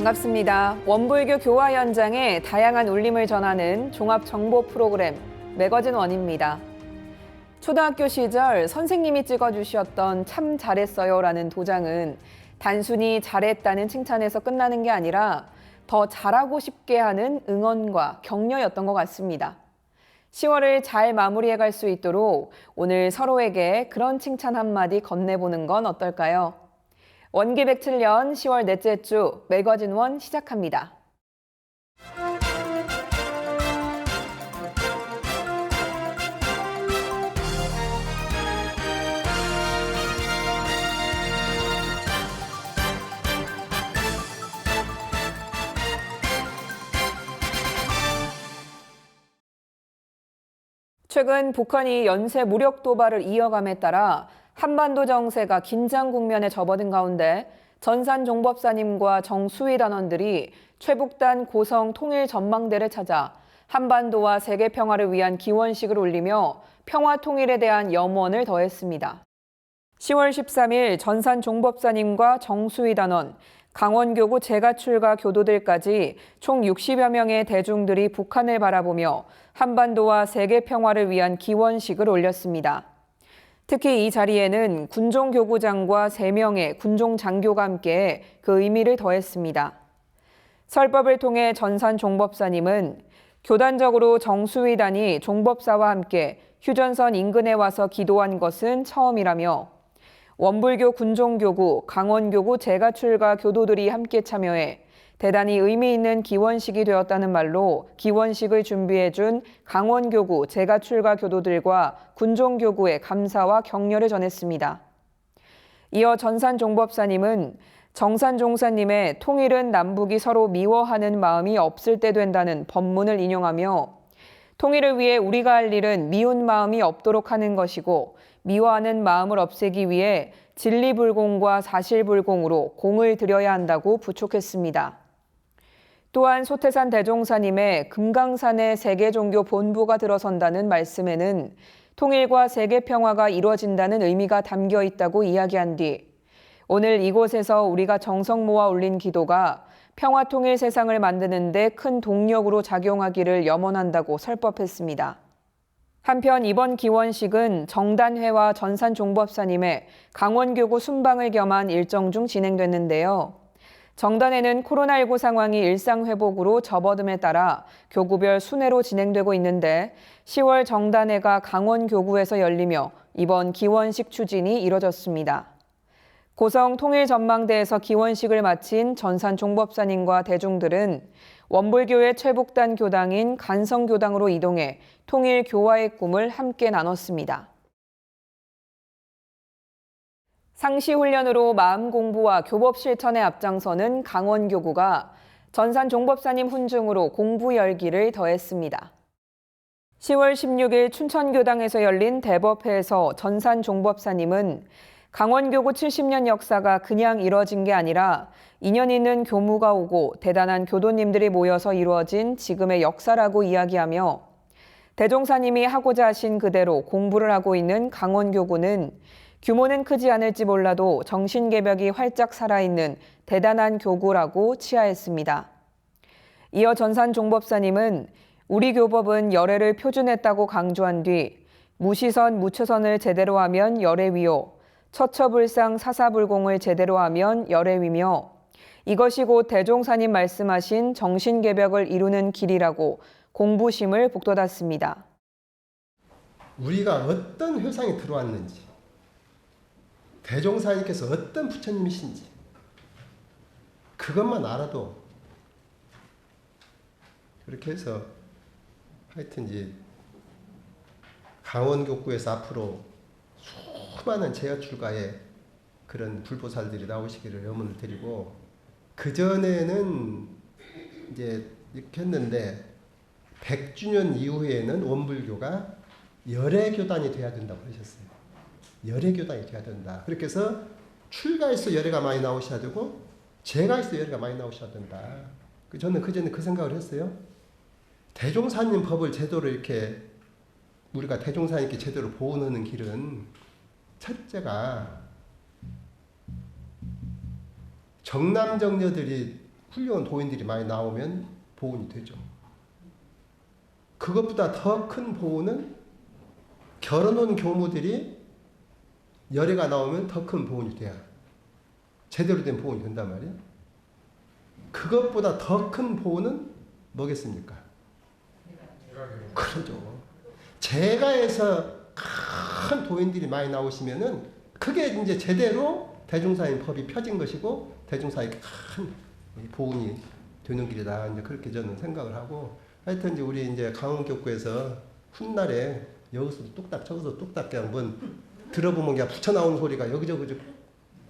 반갑습니다. 원불교 교화 현장의 다양한 울림을 전하는 종합 정보 프로그램 매거진 원입니다. 초등학교 시절 선생님이 찍어주셨던 참 잘했어요라는 도장은 단순히 잘했다는 칭찬에서 끝나는 게 아니라 더 잘하고 싶게 하는 응원과 격려였던 것 같습니다. 10월을 잘 마무리해 갈 수 있도록 오늘 서로에게 그런 칭찬 한마디 건네보는 건 어떨까요? 원기 107년 10월 넷째 주 매거진 원 시작합니다. 최근 북한이 연쇄 무력 도발을 이어감에 따라 한반도 정세가 긴장 국면에 접어든 가운데 전산 종법사님과 정수위 단원들이 최북단 고성 통일 전망대를 찾아 한반도와 세계 평화를 위한 기원식을 올리며 평화 통일에 대한 염원을 더했습니다. 10월 13일 전산 종법사님과 정수위 단원, 강원교구 재가출가 교도들까지 총 60여 명의 대중들이 북한을 바라보며 한반도와 세계 평화를 위한 기원식을 올렸습니다. 특히 이 자리에는 군종교구장과 3명의 군종장교가 함께 그 의미를 더했습니다. 설법을 통해 전산 종법사님은 교단적으로 정수위단이 종법사와 함께 휴전선 인근에 와서 기도한 것은 처음이라며 원불교 군종교구, 강원교구 재가출가 교도들이 함께 참여해 대단히 의미 있는 기원식이 되었다는 말로 기원식을 준비해준 강원교구 재가출가 교도들과 군종교구에 감사와 격려를 전했습니다. 이어 전산종법사님은 정산종사님의 통일은 남북이 서로 미워하는 마음이 없을 때 된다는 법문을 인용하며 통일을 위해 우리가 할 일은 미운 마음이 없도록 하는 것이고 미워하는 마음을 없애기 위해 진리불공과 사실불공으로 공을 들여야 한다고 부촉했습니다. 또한 소태산 대종사님의 금강산에 세계종교 본부가 들어선다는 말씀에는 통일과 세계 평화가 이루어진다는 의미가 담겨 있다고 이야기한 뒤 오늘 이곳에서 우리가 정성 모아 올린 기도가 평화 통일 세상을 만드는 데 큰 동력으로 작용하기를 염원한다고 설법했습니다. 한편 이번 기원식은 정단회와 전산종법사님의 강원교구 순방을 겸한 일정 중 진행됐는데요. 정단회는 코로나19 상황이 일상회복으로 접어듦에 따라 교구별 순회로 진행되고 있는데 10월 정단회가 강원교구에서 열리며 이번 기원식 추진이 이뤄졌습니다. 고성 통일전망대에서 기원식을 마친 전산종법사님과 대중들은 원불교의 최북단 교당인 간성교당으로 이동해 통일교화의 꿈을 함께 나눴습니다. 상시훈련으로 마음 공부와 교법 실천에 앞장서는 강원교구가 전산종법사님 훈증으로 공부 열기를 더했습니다. 10월 16일 춘천교당에서 열린 대법회에서 전산종법사님은 강원교구 70년 역사가 그냥 이뤄진 게 아니라 인연 있는 교무가 오고 대단한 교도님들이 모여서 이루어진 지금의 역사라고 이야기하며 대종사님이 하고자 하신 그대로 공부를 하고 있는 강원교구는 규모는 크지 않을지 몰라도 정신개벽이 활짝 살아있는 대단한 교구라고 치하했습니다. 이어 전산종법사님은 우리 교법은 열애를 표준했다고 강조한 뒤 무시선, 무처선을 제대로 하면 열애위요, 처처불상 사사불공을 제대로 하면 열애위며 이것이 곧 대종사님 말씀하신 정신개벽을 이루는 길이라고 공부심을 북돋았습니다. 우리가 어떤 회상에 들어왔는지 대종사님께서 어떤 부처님이신지 그것만 알아도 그렇게 해서 하여튼 이제 강원교구에서 앞으로 수많은 재가출가의 그런 불보살들이 나오시기를 염원을 드리고 그전에는 이제 이렇게 했는데 100주년 이후에는 원불교가 열애교단이 돼야 된다고 하셨어요. 열애교단이 돼야 된다. 그렇게 해서 출가에서 열애가 많이 나오셔야 되고 재가에서 열애가 많이 나오셔야 된다. 저는 그전에 그 생각을 했어요. 대종사님 법을 제대로 이렇게 우리가 대종사님께 제대로 보호하는 길은 첫째가 정남정녀들이 훌륭한 도인들이 많이 나오면 보훈이 되죠. 그것보다 더 큰 보훈은 결혼한 교무들이 열애가 나오면 더 큰 보훈이 돼야 제대로 된 보훈이 된단 말이에요. 그것보다 더 큰 보훈은 뭐겠습니까? 그러죠. 재가에서 큰 도인들이 많이 나오시면은 그게 이제 제대로 대중사회 법이 펴진 것이고 대중사회 큰 보훈이 되는 길이다. 이제 그렇게 저는 생각을 하고, 하여튼 이제 우리 이제 강원교구에서 훗날에 여기서도 뚝딱 저기서 뚝딱 그냥 한번 들어보면 그냥 붙여 나오는 소리가 여기저기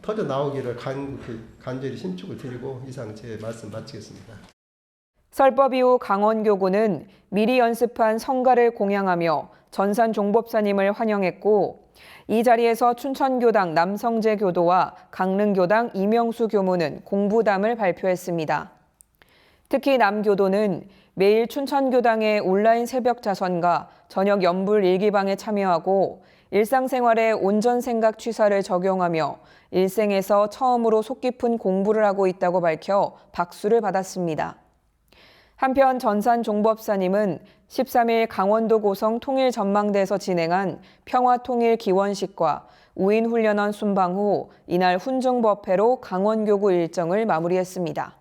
터져 나오기를 간절히 신축을 드리고 이상 제 말씀 마치겠습니다. 설법 이후 강원교구는 미리 연습한 성가를 공양하며 전산 종법사님을 환영했고, 이 자리에서 춘천교당 남성재 교도와 강릉교당 이명수 교무는 공부담을 발표했습니다. 특히 남교도는 매일 춘천교당의 온라인 새벽 자선과 저녁 연불 일기방에 참여하고 일상생활에 온전생각 취사를 적용하며 일생에서 처음으로 속 깊은 공부를 하고 있다고 밝혀 박수를 받았습니다. 한편 전산 종법사님은 13일 강원도 고성 통일전망대에서 진행한 평화통일 기원식과 우인훈련원 순방 후 이날 훈증법회로 강원교구 일정을 마무리했습니다.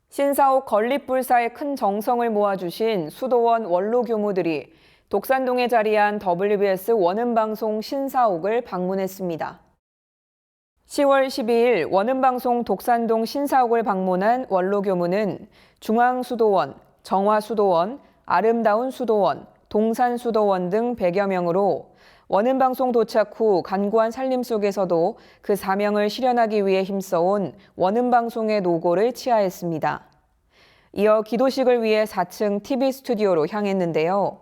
신사옥 건립불사에 큰 정성을 모아주신 수도원 원로 교무들이 독산동에 자리한 WBS 원음방송 신사옥을 방문했습니다. 10월 12일 원음방송 독산동 신사옥을 방문한 원로 교무는 중앙수도원, 정화수도원, 아름다운 수도원, 동산수도원 등 100여 명으로 원음방송 도착 후 간구한 살림 속에서도 그 사명을 실현하기 위해 힘써온 원음방송의 노고를 치하했습니다. 이어 기도식을 위해 4층 TV 스튜디오로 향했는데요.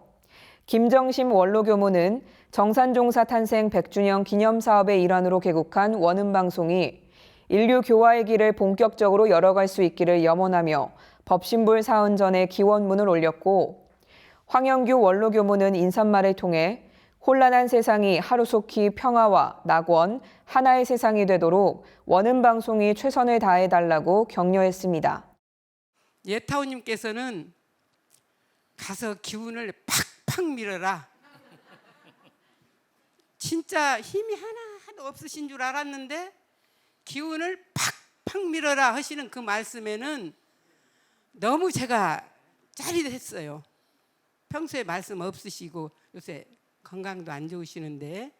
김정심 원로교무는 정산종사 탄생 100주년 기념사업의 일환으로 개국한 원음방송이 인류 교화의 길을 본격적으로 열어갈 수 있기를 염원하며 법신불 사흔 전에 기원문을 올렸고, 황영규 원로교무는 인사말을 통해 혼란한 세상이 하루속히 평화와 낙원, 하나의 세상이 되도록 원음방송이 최선을 다해달라고 격려했습니다. 예타오님께서는 가서 기운을 팍팍 밀어라. 진짜 힘이 하나도 없으신 줄 알았는데 기운을 팍팍 밀어라 하시는 그 말씀에는 너무 제가 짜릿했어요. 평소에 말씀 없으시고 요새 건강도 안 좋으시는데,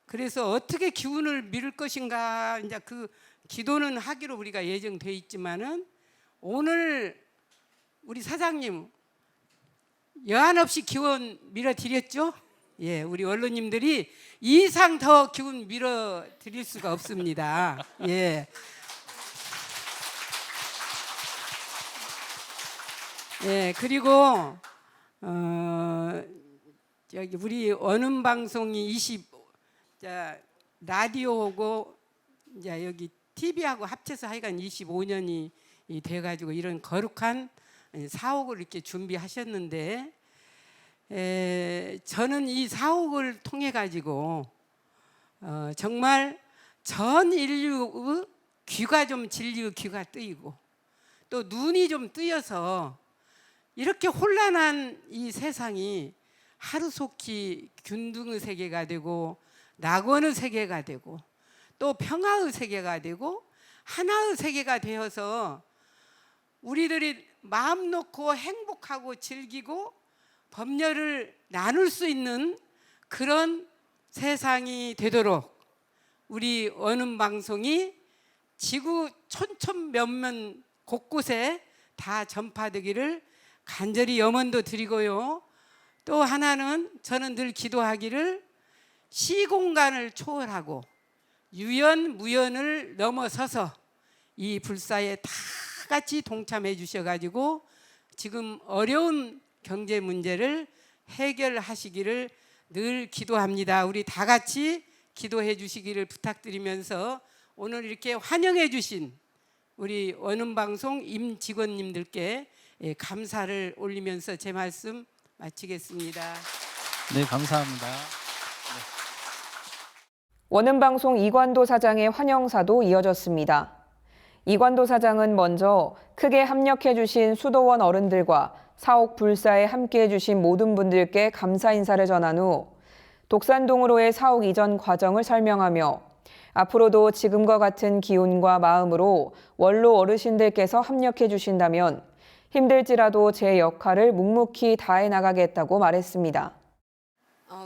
그래서 어떻게 기운을 밀을 것인가 이제 그 기도는 하기로 우리가 예정돼 있지만은 오늘 우리 사장님 여한 없이 기운 밀어드렸죠? 예, 우리 언론님들이 이 이상 더 기운 밀어드릴 수가 없습니다. 예. 예, 그리고 여기 우리 원음 방송이 라디오하고 이제 여기 TV하고 합쳐서 하여간 25년이 돼가지고 이런 거룩한 사옥을 이렇게 준비하셨는데, 저는 이 사옥을 통해 가지고 정말 전 인류의 귀가 좀 진리의 귀가 뜨이고 또 눈이 좀 뜨여서 이렇게 혼란한 이 세상이 하루속히 균등의 세계가 되고 낙원의 세계가 되고 또 평화의 세계가 되고 하나의 세계가 되어서 우리들이 마음 놓고 행복하고 즐기고 법렬을 나눌 수 있는 그런 세상이 되도록 우리 원음방송이 지구 천천면면 곳곳에 다 전파되기를 간절히 염원도 드리고요. 또 하나는 저는 늘 기도하기를 시공간을 초월하고 유연무연을 넘어서서 이 불사에 다 같이 동참해 주셔가지고 지금 어려운 경제 문제를 해결하시기를 늘 기도합니다. 우리 다 같이 기도해 주시기를 부탁드리면서 오늘 이렇게 환영해 주신 우리 원음방송 임직원님들께 감사를 올리면서 제 말씀 마치겠습니다. 네, 감사합니다. 원음방송 이관도 사장의 환영사도 이어졌습니다. 이관도 사장은 먼저 크게 합력해 주신 수도원 어른들과 사옥 불사에 함께해 주신 모든 분들께 감사 인사를 전한 후 독산동으로의 사옥 이전 과정을 설명하며 앞으로도 지금과 같은 기운과 마음으로 원로 어르신들께서 합력해 주신다면 힘들지라도 제 역할을 묵묵히 다해 나가겠다고 말했습니다.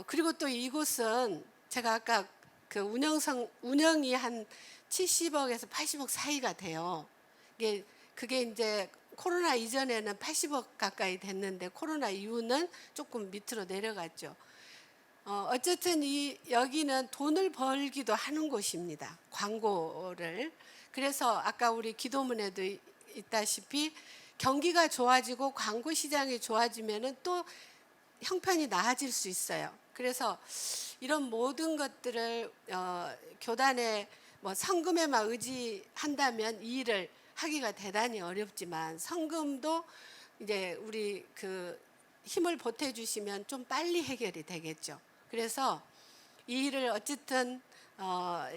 그리고 또 이곳은 제가 아까 그 운영이 한 70억에서 80억 사이가 돼요. 그게 이제 코로나 이전에는 80억 가까이 됐는데 코로나 이후는 조금 밑으로 내려갔죠. 어쨌든 여기는 돈을 벌기도 하는 곳입니다. 광고를. 그래서 아까 우리 기도문에도 있다시피 경기가 좋아지고 광고 시장이 좋아지면은 또 형편이 나아질 수 있어요. 그래서 이런 모든 것들을 교단의 성금에만 의지한다면 이 일을 하기가 대단히 어렵지만 성금도 이제 우리 그 힘을 보태 주시면 좀 빨리 해결이 되겠죠. 그래서 이 일을 어쨌든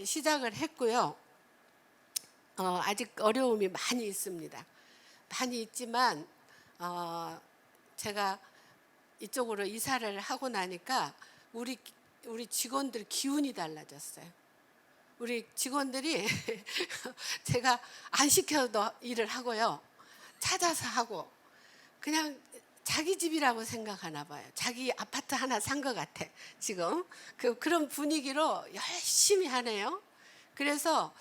시작을 했고요. 아직 어려움이 많이 있습니다. 많이 있지만 제가 이쪽으로 이사를 하고 나니까 우리 직원들 기운이 달라졌어요. 우리 직원들이 제가 안 시켜도 일을 하고요. 찾아서 하고 그냥 자기 집이라고 생각하나 봐요. 자기 아파트 하나 산 것 같아. 지금 그런 분위기로 열심히 하네요. 그래서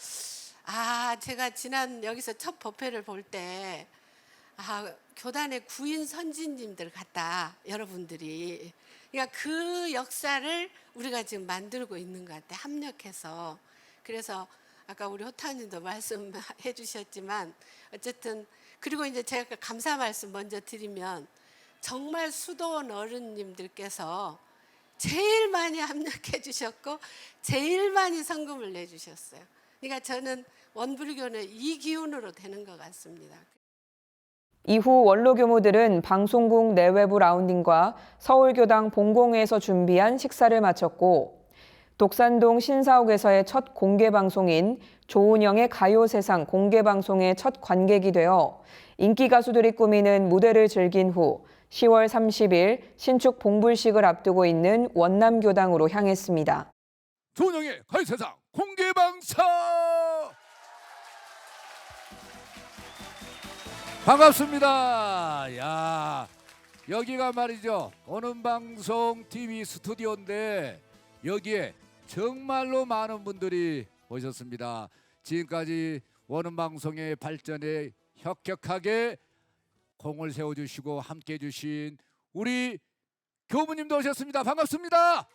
제가 지난 여기서 첫 법회를 볼 때 교단의 구인 선진님들 같다. 여러분들이. 그러니까 그 역사를 우리가 지금 만들고 있는 것 같아. 합력해서. 그래서 아까 우리 호타님도 말씀해 주셨지만 어쨌든 그리고 이제 제가 감사 말씀 먼저 드리면 정말 수도원 어른님들께서 제일 많이 합력해 주셨고 제일 많이 성금을 내주셨어요. 그러니까 저는 원불교는 이 기운으로 되는 것 같습니다. 이후 원로 교무들은 방송국 내외부 라운딩과 서울교당 본공회에서 준비한 식사를 마쳤고 독산동 신사옥에서의 첫 공개 방송인 조은영의 가요세상 공개 방송의 첫 관객이 되어 인기 가수들이 꾸미는 무대를 즐긴 후 10월 30일 신축 봉불식을 앞두고 있는 원남교당으로 향했습니다. 조은영의 가요세상 공개 방송 반갑습니다. 야, 여기가 말이죠. 원음방송 TV 스튜디오인데 여기에 정말로 많은 분들이 오셨습니다. 지금까지 원음방송의 발전에 혁혁하게 공을 세워주시고 함께해 주신 우리 교무님도 오셨습니다. 반갑습니다.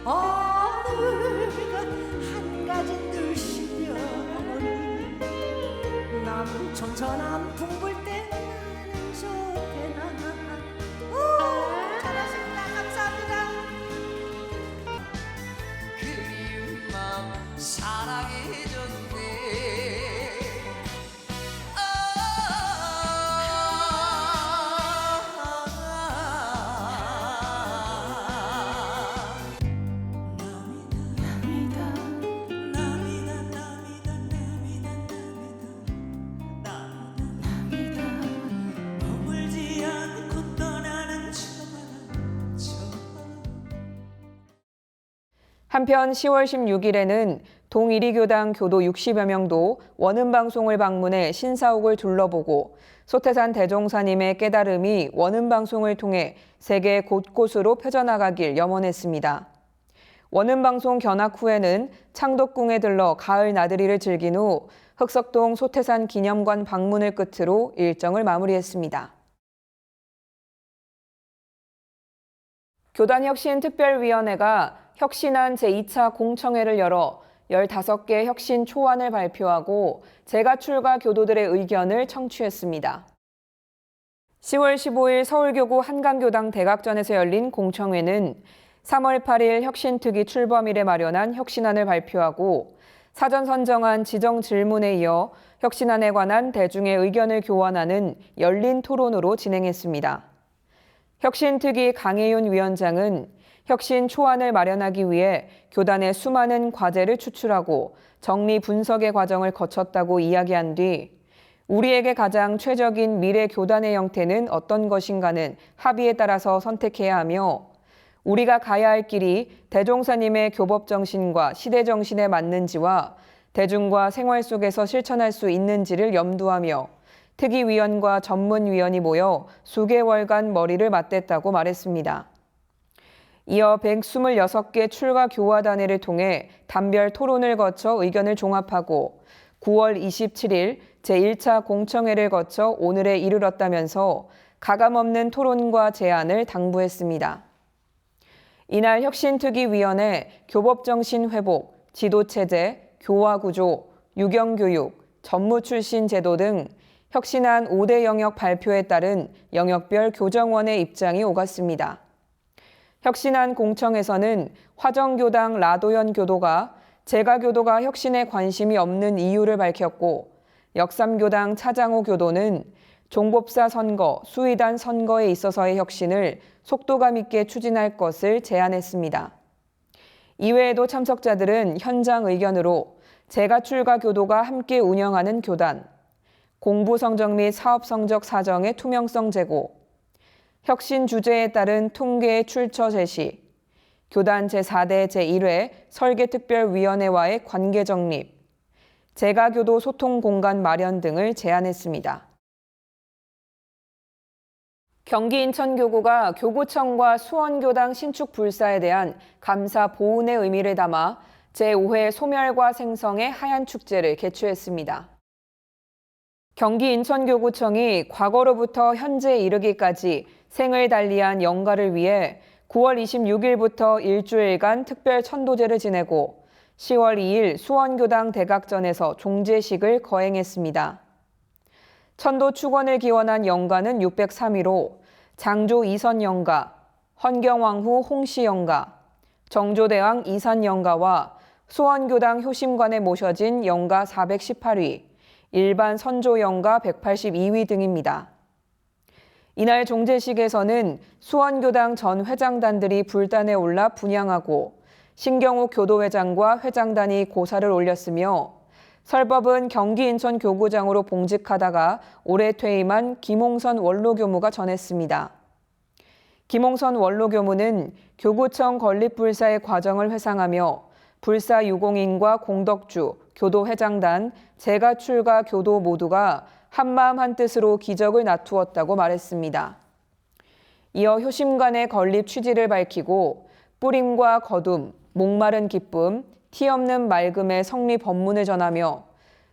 하늘과 한 가지 늘시면 남천천한 붕불 때 나는 좋대나. 잘하십니다. 감사합니다. 그리운 마음 사랑해줬네. 한편 10월 16일에는 동이리교당 교도 60여 명도 원음방송을 방문해 신사옥을 둘러보고 소태산 대종사님의 깨달음이 원음방송을 통해 세계 곳곳으로 펴져나가길 염원했습니다. 원음방송 견학 후에는 창덕궁에 들러 가을 나들이를 즐긴 후 흑석동 소태산 기념관 방문을 끝으로 일정을 마무리했습니다. 교단혁신특별위원회가 혁신안 제2차 공청회를 열어 15개 혁신 초안을 발표하고 재가출가 교도들의 의견을 청취했습니다. 10월 15일 서울교구 한강교당 대각전에서 열린 공청회는 3월 8일 혁신특위 출범일에 마련한 혁신안을 발표하고 사전 선정한 지정 질문에 이어 혁신안에 관한 대중의 의견을 교환하는 열린 토론으로 진행했습니다. 혁신특위 강혜윤 위원장은 혁신 초안을 마련하기 위해 교단의 수많은 과제를 추출하고 정리 분석의 과정을 거쳤다고 이야기한 뒤 우리에게 가장 최적인 미래 교단의 형태는 어떤 것인가는 합의에 따라서 선택해야 하며 우리가 가야 할 길이 대종사님의 교법 정신과 시대 정신에 맞는지와 대중과 생활 속에서 실천할 수 있는지를 염두하며 특위위원과 전문위원이 모여 수개월간 머리를 맞댔다고 말했습니다. 이어 126개 출가 교화단회를 통해 단별 토론을 거쳐 의견을 종합하고 9월 27일 제1차 공청회를 거쳐 오늘에 이르렀다면서 가감없는 토론과 제안을 당부했습니다. 이날 혁신특위위원회 교법정신 회복, 지도체제, 교화구조, 유경교육, 전무출신 제도 등 혁신안 5대 영역 발표에 따른 영역별 교정원의 입장이 오갔습니다. 혁신안 공청에서는 화정교당 라도현 교도가 제가교도가 혁신에 관심이 없는 이유를 밝혔고 역삼교당 차장호 교도는 종법사 선거, 수의단 선거에 있어서의 혁신을 속도감 있게 추진할 것을 제안했습니다. 이외에도 참석자들은 현장 의견으로 제가출가 교도가 함께 운영하는 교단, 공부 성적 및 사업 성적 사정의 투명성 제고, 혁신 주제에 따른 통계의 출처 제시, 교단 제4대 제1회 설계특별위원회와의 관계 정립, 제가교도 소통 공간 마련 등을 제안했습니다. 경기 인천교구가 교구청과 수원교당 신축 불사에 대한 감사 보훈의 의미를 담아 제5회 소멸과 생성의 하얀 축제를 개최했습니다. 경기 인천교구청이 과거로부터 현재에 이르기까지 생을 달리한 영가를 위해 9월 26일부터 일주일간 특별 천도제를 지내고 10월 2일 수원교당 대각전에서 종제식을 거행했습니다. 천도 축원을 기원한 영가는 603위로 장조 이선 영가, 헌경왕후 홍씨 영가, 정조대왕 이산 영가와 수원교당 효심관에 모셔진 영가 418위, 일반 선조 영가 182위 등입니다. 이날 종제식에서는 수원교당 전 회장단들이 불단에 올라 분향하고 신경욱 교도회장과 회장단이 고사를 올렸으며 설법은 경기 인천 교구장으로 봉직하다가 올해 퇴임한 김홍선 원로교무가 전했습니다. 김홍선 원로교무는 교구청 건립불사의 과정을 회상하며 불사 유공인과 공덕주, 교도회장단, 제가출가 교도 모두가 한마음 한뜻으로 기적을 나투었다고 말했습니다. 이어 효심관의 건립 취지를 밝히고 뿌림과 거둠, 목마른 기쁨, 티 없는 맑음의 성리 법문을 전하며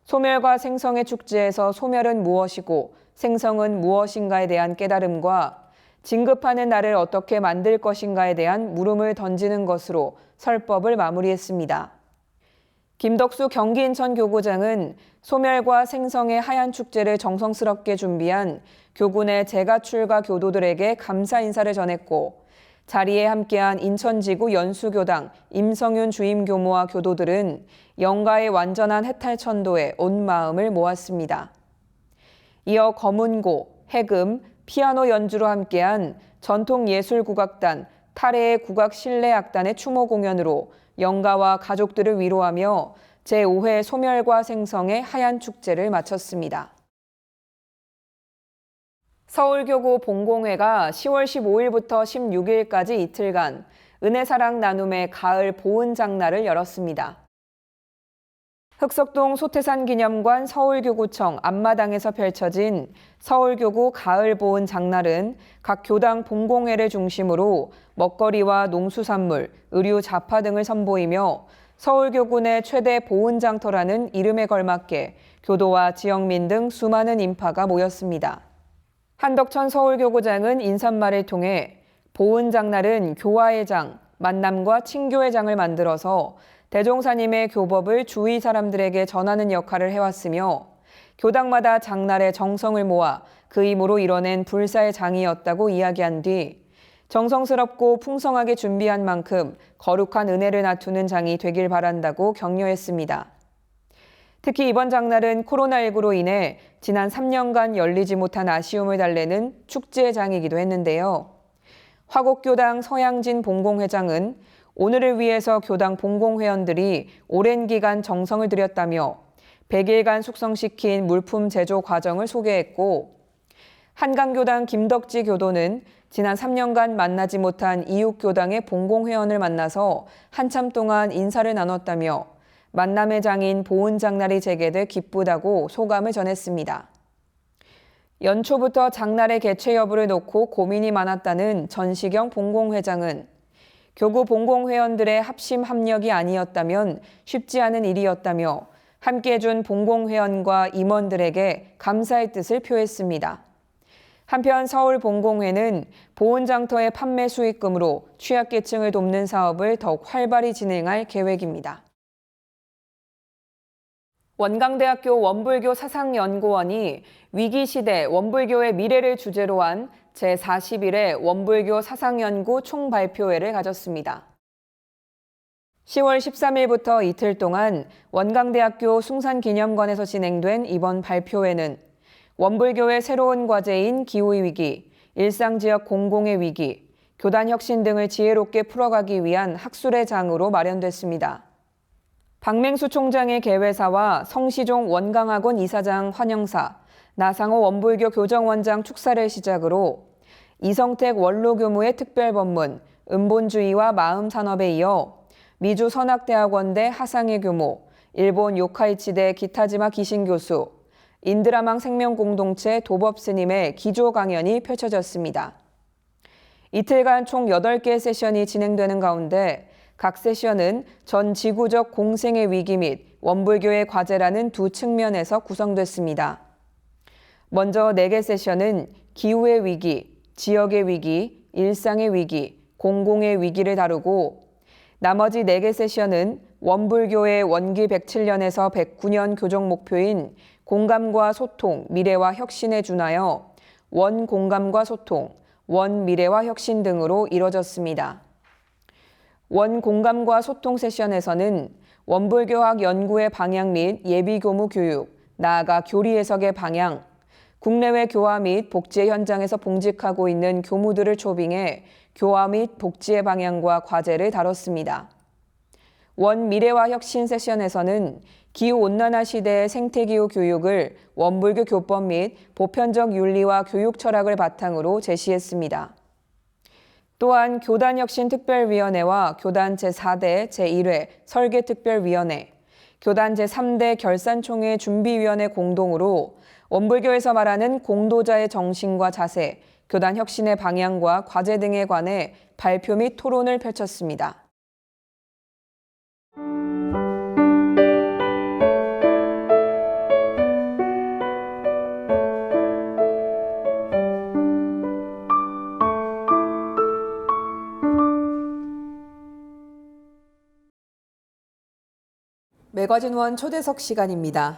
소멸과 생성의 축제에서 소멸은 무엇이고 생성은 무엇인가에 대한 깨달음과 진급하는 나를 어떻게 만들 것인가에 대한 물음을 던지는 것으로 설법을 마무리했습니다. 김덕수 경기 인천 교구장은 소멸과 생성의 하얀 축제를 정성스럽게 준비한 교군의 제가출가 교도들에게 감사 인사를 전했고 자리에 함께한 인천지구 연수교당 임성윤 주임교무와 교도들은 영가의 완전한 해탈천도에 온 마음을 모았습니다. 이어 검은고, 해금, 피아노 연주로 함께한 전통예술국악단 탈해의 국악실내악단의 추모 공연으로 영가와 가족들을 위로하며 제5회 소멸과 생성의 하얀 축제를 마쳤습니다. 서울교구 봉공회가 10월 15일부터 16일까지 이틀간 은혜사랑 나눔의 가을 보은 장날을 열었습니다. 흑석동 소태산 기념관 서울교구청 앞마당에서 펼쳐진 서울교구 가을 보은 장날은 각 교당 봉공회를 중심으로 먹거리와 농수산물, 의류 잡화 등을 선보이며 서울교구 내 최대 보은장터라는 이름에 걸맞게 교도와 지역민 등 수많은 인파가 모였습니다. 한덕천 서울교구장은 인사말을 통해 보은장날은 교화의 장, 만남과 친교의 장을 만들어서 대종사님의 교법을 주위 사람들에게 전하는 역할을 해왔으며 교당마다 장날의 정성을 모아 그 힘으로 이뤄낸 불사의 장이었다고 이야기한 뒤 정성스럽고 풍성하게 준비한 만큼 거룩한 은혜를 나투는 장이 되길 바란다고 격려했습니다. 특히 이번 장날은 코로나19로 인해 지난 3년간 열리지 못한 아쉬움을 달래는 축제의 장이기도 했는데요. 화곡교당 서양진 봉공회장은 오늘을 위해서 교당 봉공회원들이 오랜 기간 정성을 들였다며 100일간 숙성시킨 물품 제조 과정을 소개했고, 한강교당 김덕지 교도는 지난 3년간 만나지 못한 이웃교당의 봉공회원을 만나서 한참 동안 인사를 나눴다며 만남의 장인 보은장날이 재개돼 기쁘다고 소감을 전했습니다. 연초부터 장날의 개최 여부를 놓고 고민이 많았다는 전시경 봉공회장은 교구 봉공회원들의 합심 합력이 아니었다면 쉽지 않은 일이었다며 함께해준 봉공회원과 임원들에게 감사의 뜻을 표했습니다. 한편 서울 봉공회는 보온장터의 판매 수익금으로 취약계층을 돕는 사업을 더욱 활발히 진행할 계획입니다. 원광대학교 원불교 사상연구원이 위기시대 원불교의 미래를 주제로 한 제41회 원불교 사상연구 총발표회를 가졌습니다. 10월 13일부터 이틀 동안 원광대학교 숭산기념관에서 진행된 이번 발표회는 원불교의 새로운 과제인 기후의 위기, 일상지역 공공의 위기, 교단 혁신 등을 지혜롭게 풀어가기 위한 학술의 장으로 마련됐습니다. 박맹수 총장의 개회사와 성시종 원광학원 이사장 환영사, 나상호 원불교 교정원장 축사를 시작으로 이성택 원로교무의 특별법문, 은본주의와 마음산업에 이어 미주 선악대학원대 하상의 교무, 일본 요카이치대 기타지마 기신교수, 인드라망 생명공동체 도법스님의 기조 강연이 펼쳐졌습니다. 이틀간 총 8개 세션이 진행되는 가운데 각 세션은 전 지구적 공생의 위기 및 원불교의 과제라는 두 측면에서 구성됐습니다. 먼저 4개 세션은 기후의 위기, 지역의 위기, 일상의 위기, 공공의 위기를 다루고 나머지 4개 세션은 원불교의 원기 107년에서 109년 교정 목표인 공감과 소통, 미래와 혁신에 준하여 원공감과 소통, 원미래와 혁신 등으로 이뤄졌습니다. 원공감과 소통 세션에서는 원불교학 연구의 방향 및 예비교무 교육, 나아가 교리 해석의 방향, 국내외 교화 및 복지의 현장에서 봉직하고 있는 교무들을 초빙해 교화 및 복지의 방향과 과제를 다뤘습니다. 원미래와 혁신 세션에서는 기후온난화 시대의 생태기후 교육을 원불교 교법 및 보편적 윤리와 교육 철학을 바탕으로 제시했습니다. 또한 교단혁신특별위원회와 교단 제4대 제1회 설계특별위원회, 교단 제3대 결산총회 준비위원회 공동으로 원불교에서 말하는 공도자의 정신과 자세, 교단 혁신의 방향과 과제 등에 관해 발표 및 토론을 펼쳤습니다. 매거진원 초대석 시간입니다.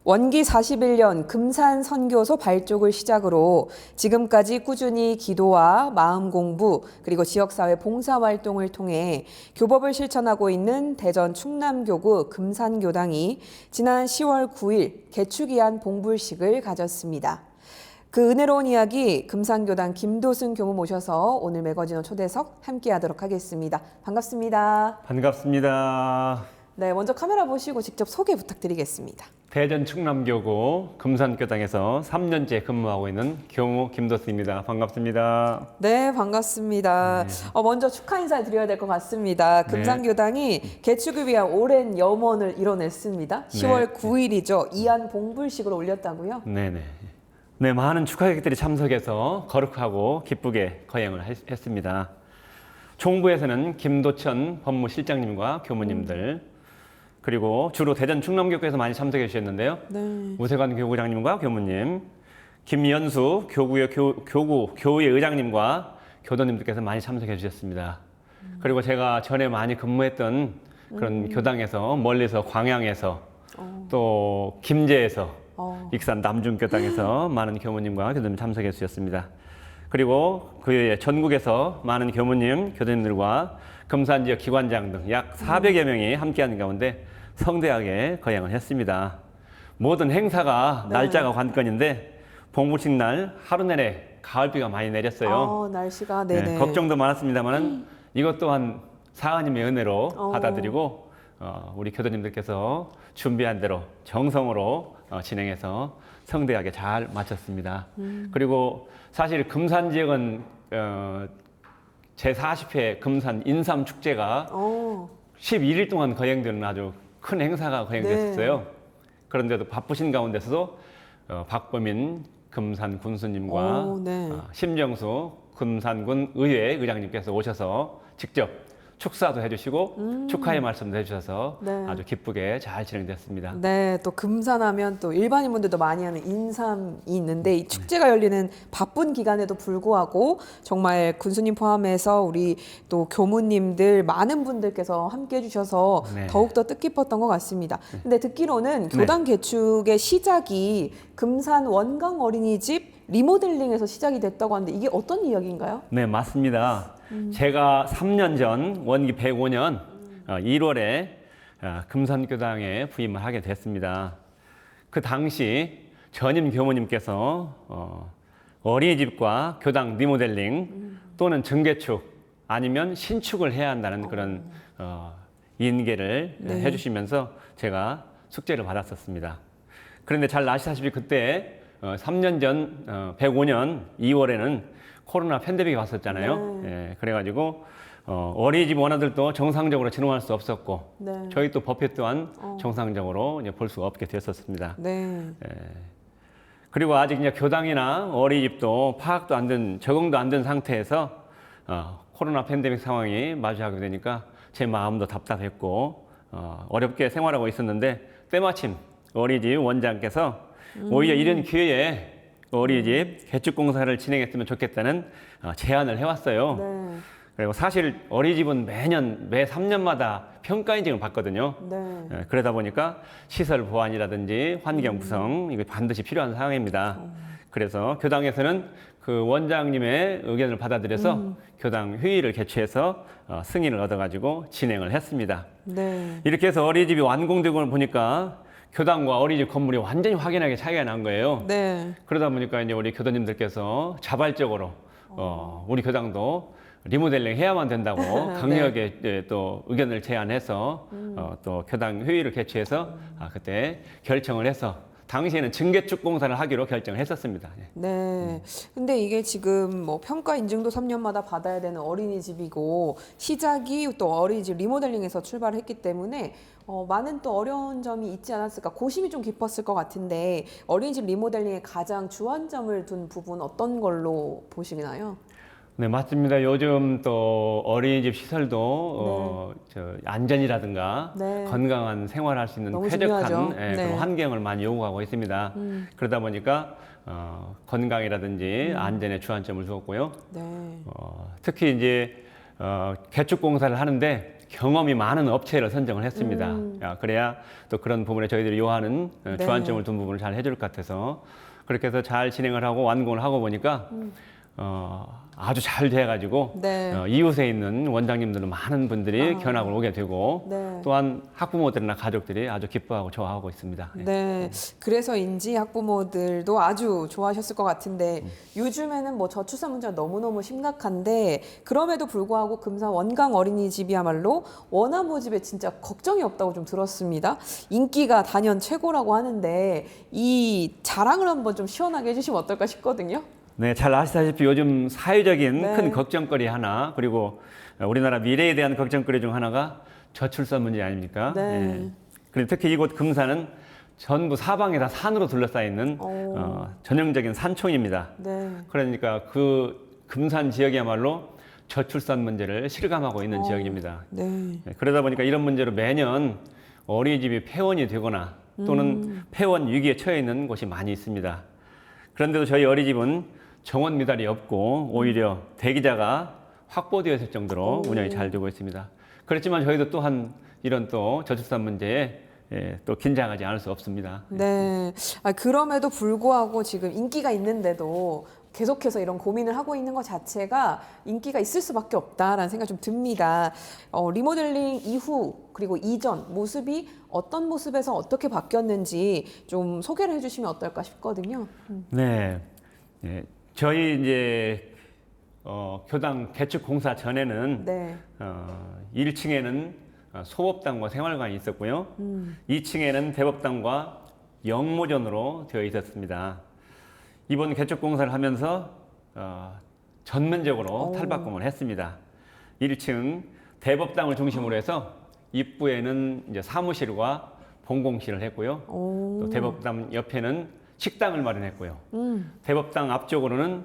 원기 41년 금산 선교소 발족을 시작으로 지금까지 꾸준히 기도와 마음 공부 그리고 지역사회 봉사활동을 통해 교법을 실천하고 있는 대전 충남교구 금산교당이 지난 10월 9일 개축이한 봉불식을 가졌습니다. 그 은혜로운 이야기 금산교당 김도승 교무 모셔서 오늘 매거진원 초대석 함께하도록 하겠습니다. 반갑습니다. 반갑습니다. 네, 먼저 카메라 보시고 직접 소개 부탁드리겠습니다. 대전 충남교구 금산교당에서 3년째 근무하고 있는 교무 김도수입니다. 반갑습니다. 네, 반갑습니다. 먼저 축하 인사 드려야 될 것 같습니다. 금산교당이 개축을 위한 오랜 염원을 이뤄냈습니다. 10월 9일이죠. 이안 봉불식으로 올렸다고요? 네네. 네, 많은 축하객들이 참석해서 거룩하고 기쁘게 거행을 했습니다. 총부에서는 김도천 법무실장님과 교무님들 그리고 주로 대전 충남교구에서 많이 참석해 주셨는데요. 네. 우세관 교구장님과 교무님, 김연수 교구의 의장님과 교도님들께서 많이 참석해 주셨습니다. 그리고 제가 전에 많이 근무했던 그런 교당에서 멀리서 광양에서 또 김제에서 익산 남중교당에서 많은 교무님과 교도님 참석해 주셨습니다. 그리고 그 외에 전국에서 많은 교무님, 교도님들과 금산 지역 기관장 등 약 400여 명이 함께하는 가운데 성대하게 거행을 했습니다. 모든 행사가 날짜가 관건인데 봉불식 날 하루 내내 가을비가 많이 내렸어요. 날씨가 네네. 걱정도 많았습니다만은 이것 또한 사하님의 은혜로 받아들이고 우리 교도님들께서 준비한 대로 정성으로 진행해서 성대하게 잘 마쳤습니다. 그리고 사실 금산 지역은 제40회 금산 인삼 축제가 11일 동안 거행되는 아주 큰 행사가 거행됐었어요. 그런데도 바쁘신 가운데서도 박범인 금산 군수님과 심정수 금산군 의회 의장님께서 오셔서 직접 축사도 해주시고 축하의 말씀도 해주셔서 아주 기쁘게 잘 진행됐습니다. 네, 또 금산하면 또 일반인분들도 많이 하는 인삼이 있는데 이 축제가 열리는 바쁜 기간에도 불구하고 정말 군수님 포함해서 우리 또 교무님들 많은 분들께서 함께 해주셔서 더욱더 뜻깊었던 것 같습니다. 근데 듣기로는 교당 개축의 시작이 금산 원강 어린이집 리모델링에서 시작이 됐다고 하는데 이게 어떤 이야기인가요? 네, 맞습니다. 제가 3년 전 원기 105년 1월에 금산교당에 부임을 하게 됐습니다. 그 당시 전임 교무님께서 어린이집과 교당 리모델링 또는 증개축 아니면 신축을 해야 한다는 그런 인계를 해주시면서 제가 숙제를 받았었습니다. 그런데 잘 아시다시피 그때 3년 전 105년 2월에는 코로나 팬데믹이 왔었잖아요. 예, 그래가지고 어린이집 원아들도 정상적으로 진행할 수 없었고 저희 또 법회 또한 정상적으로 이제 볼 수 없게 됐었습니다. 예, 그리고 아직 이제 교당이나 어린이집도 파악도 안 된, 적응도 안 된 상태에서 코로나 팬데믹 상황이 마주하게 되니까 제 마음도 답답했고 어렵게 생활하고 있었는데 때마침 어린이집 원장께서 오히려 이런 기회에 어린이집 개축 공사를 진행했으면 좋겠다는 제안을 해왔어요. 그리고 사실 어린이집은 매 3년마다 평가 인증을 받거든요. 그러다 보니까 시설 보완이라든지 환경 구성 이거 반드시 필요한 사항입니다. 그래서 교당에서는 그 원장님의 의견을 받아들여서 교당 회의를 개최해서 승인을 얻어가지고 진행을 했습니다. 이렇게 해서 어린이집이 완공되고 보니까 교당과 어린이집 건물이 완전히 확연하게 차이가 난 거예요. 그러다 보니까 이제 우리 교도님들께서 자발적으로 우리 교당도 리모델링 해야만 된다고 강력하게 또 의견을 제안해서 또 교당 회의를 개최해서 그때 결정을 해서 당시에는 증개축 공사를 하기로 결정을 했었습니다. 근데 이게 지금 뭐 평가 인증도 3년마다 받아야 되는 어린이집이고 시작이 또 어린이집 리모델링에서 출발을 했기 때문에 많은 또 어려운 점이 있지 않았을까, 고심이 좀 깊었을 것 같은데 어린이집 리모델링에 가장 주안점을 둔 부분 어떤 걸로 보시나요? 네, 맞습니다. 요즘 또 어린이집 시설도 안전이라든가 건강한 생활할 수 있는 쾌적한 그런 환경을 많이 요구하고 있습니다. 그러다 보니까 건강이라든지 안전에 주안점을 두었고요. 특히 이제 개축 공사를 하는데 경험이 많은 업체를 선정을 했습니다. 그래야 또 그런 부분에 저희들이 요하는 주안점을 둔 부분을 잘 해줄 것 같아서 그렇게 해서 잘 진행을 하고 완공을 하고 보니까 아주 잘 돼가지고 이웃에 있는 원장님들은 많은 분들이 견학을 오게 되고 또한 학부모들이나 가족들이 아주 기뻐하고 좋아하고 있습니다. 그래서인지 학부모들도 아주 좋아하셨을 것 같은데 요즘에는 뭐 저출산 문제가 너무너무 심각한데 그럼에도 불구하고 금산 원강 어린이집이야말로 원화 모집에 진짜 걱정이 없다고 좀 들었습니다. 인기가 단연 최고라고 하는데 이 자랑을 한번 좀 시원하게 해주시면 어떨까 싶거든요. 네, 잘 아시다시피 요즘 사회적인 큰 걱정거리 하나, 그리고 우리나라 미래에 대한 걱정거리 중 하나가 저출산 문제 아닙니까? 그리고 특히 이곳 금산은 전부 사방에 다 산으로 둘러싸여 있는 전형적인 산촌입니다. 그러니까 그 금산 지역이야말로 저출산 문제를 실감하고 있는 지역입니다. 그러다 보니까 이런 문제로 매년 어린이집이 폐원이 되거나 또는 폐원 위기에 처해 있는 곳이 많이 있습니다. 그런데도 저희 어린이집은 정원 미달이 없고 오히려 대기자가 확보되어 있을 정도로 운영이 잘 되고 있습니다. 그렇지만 저희도 또한 이런 또 저출산 문제에 또 긴장하지 않을 수 없습니다. 그럼에도 불구하고 지금 인기가 있는데도 계속해서 이런 고민을 하고 있는 것 자체가 인기가 있을 수밖에 없다라는 생각이 좀 듭니다. 리모델링 이후 그리고 이전 모습이 어떤 모습에서 어떻게 바뀌었는지 좀 소개를 해주시면 어떨까 싶거든요. 저희 이제 교당 개축 공사 전에는 네. 1층에는 소법당과 생활관이 있었고요. 2층에는 대법당과 영모전으로 되어 있었습니다. 이번 개축 공사를 하면서 전면적으로 탈바꿈을 했습니다. 1층 대법당을 중심으로 해서 입구에는 이제 사무실과 본공실을 했고요. 또 대법당 옆에는 식당을 마련했고요. 대법당 앞쪽으로는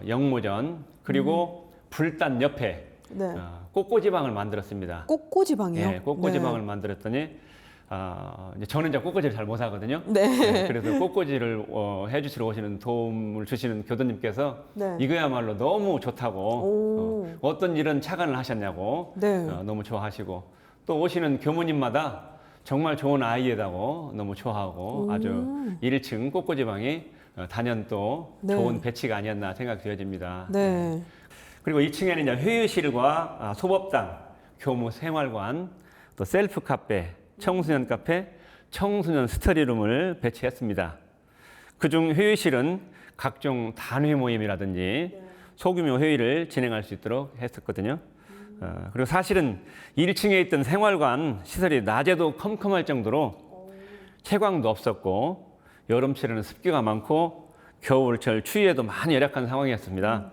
영모전 그리고 불단 옆에 네. 꽃꽂이방을 만들었습니다. 꽃꽂이방이요? 예, 꽃꽂이방을 만들었더니 이제 저는 이제 꽃꽂이를 잘 못 하거든요. 네. 그래서 꽃꽂이를 해주시러 오시는 도움을 주시는 교도님께서 네. 이거야말로 너무 좋다고 어떤 일은 착안을 하셨냐고 네. 너무 좋아하시고 또 오시는 교무님마다 정말 좋은 아이디어다고 너무 좋아하고 아주 1층 꽃꽂이방이 단연 또 네. 좋은 배치가 아니었나 생각되어집니다. 네. 그리고 2층에는 이제 회의실과 소법당, 교무 생활관, 또 셀프 카페, 청소년 카페, 청소년 스터디룸을 배치했습니다. 그중 회의실은 각종 단회 모임이라든지 소규모 회의를 진행할 수 있도록 했었거든요. 그리고 사실은 1층에 있던 생활관 시설이 낮에도 컴컴할 정도로 채광도 없었고 여름철에는 습기가 많고 겨울철 추위에도 많이 열악한 상황이었습니다.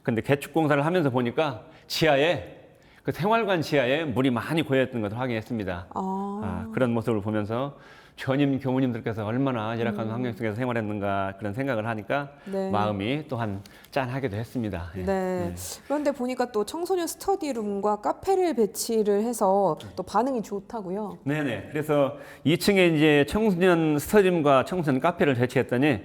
근데 개축 공사를 하면서 보니까 지하에 그 생활관 지하에 물이 많이 고여있던 것을 확인했습니다. 그런 모습을 보면서 전임 교무님들께서 얼마나 열악한 환경 속에서 생활했는가 그런 생각을 하니까 네. 마음이 또한 짠하기도 했습니다. 예. 네. 그런데 보니까 또 청소년 스터디룸과 카페를 배치를 해서 또 반응이 좋다고요? 네네. 그래서 2층에 이제 청소년 스터디룸과 청소년 카페를 배치했더니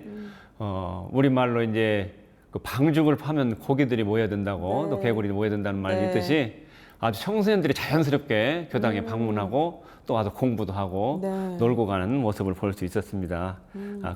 우리말로 이제 그 방죽을 파면 고기들이 모여든다고 네. 또 개구리 모여든다는 말이 네. 있듯이 아주 청소년들이 자연스럽게 교당에 방문하고 또 와서 공부도 하고 네. 놀고 가는 모습을 볼 수 있었습니다.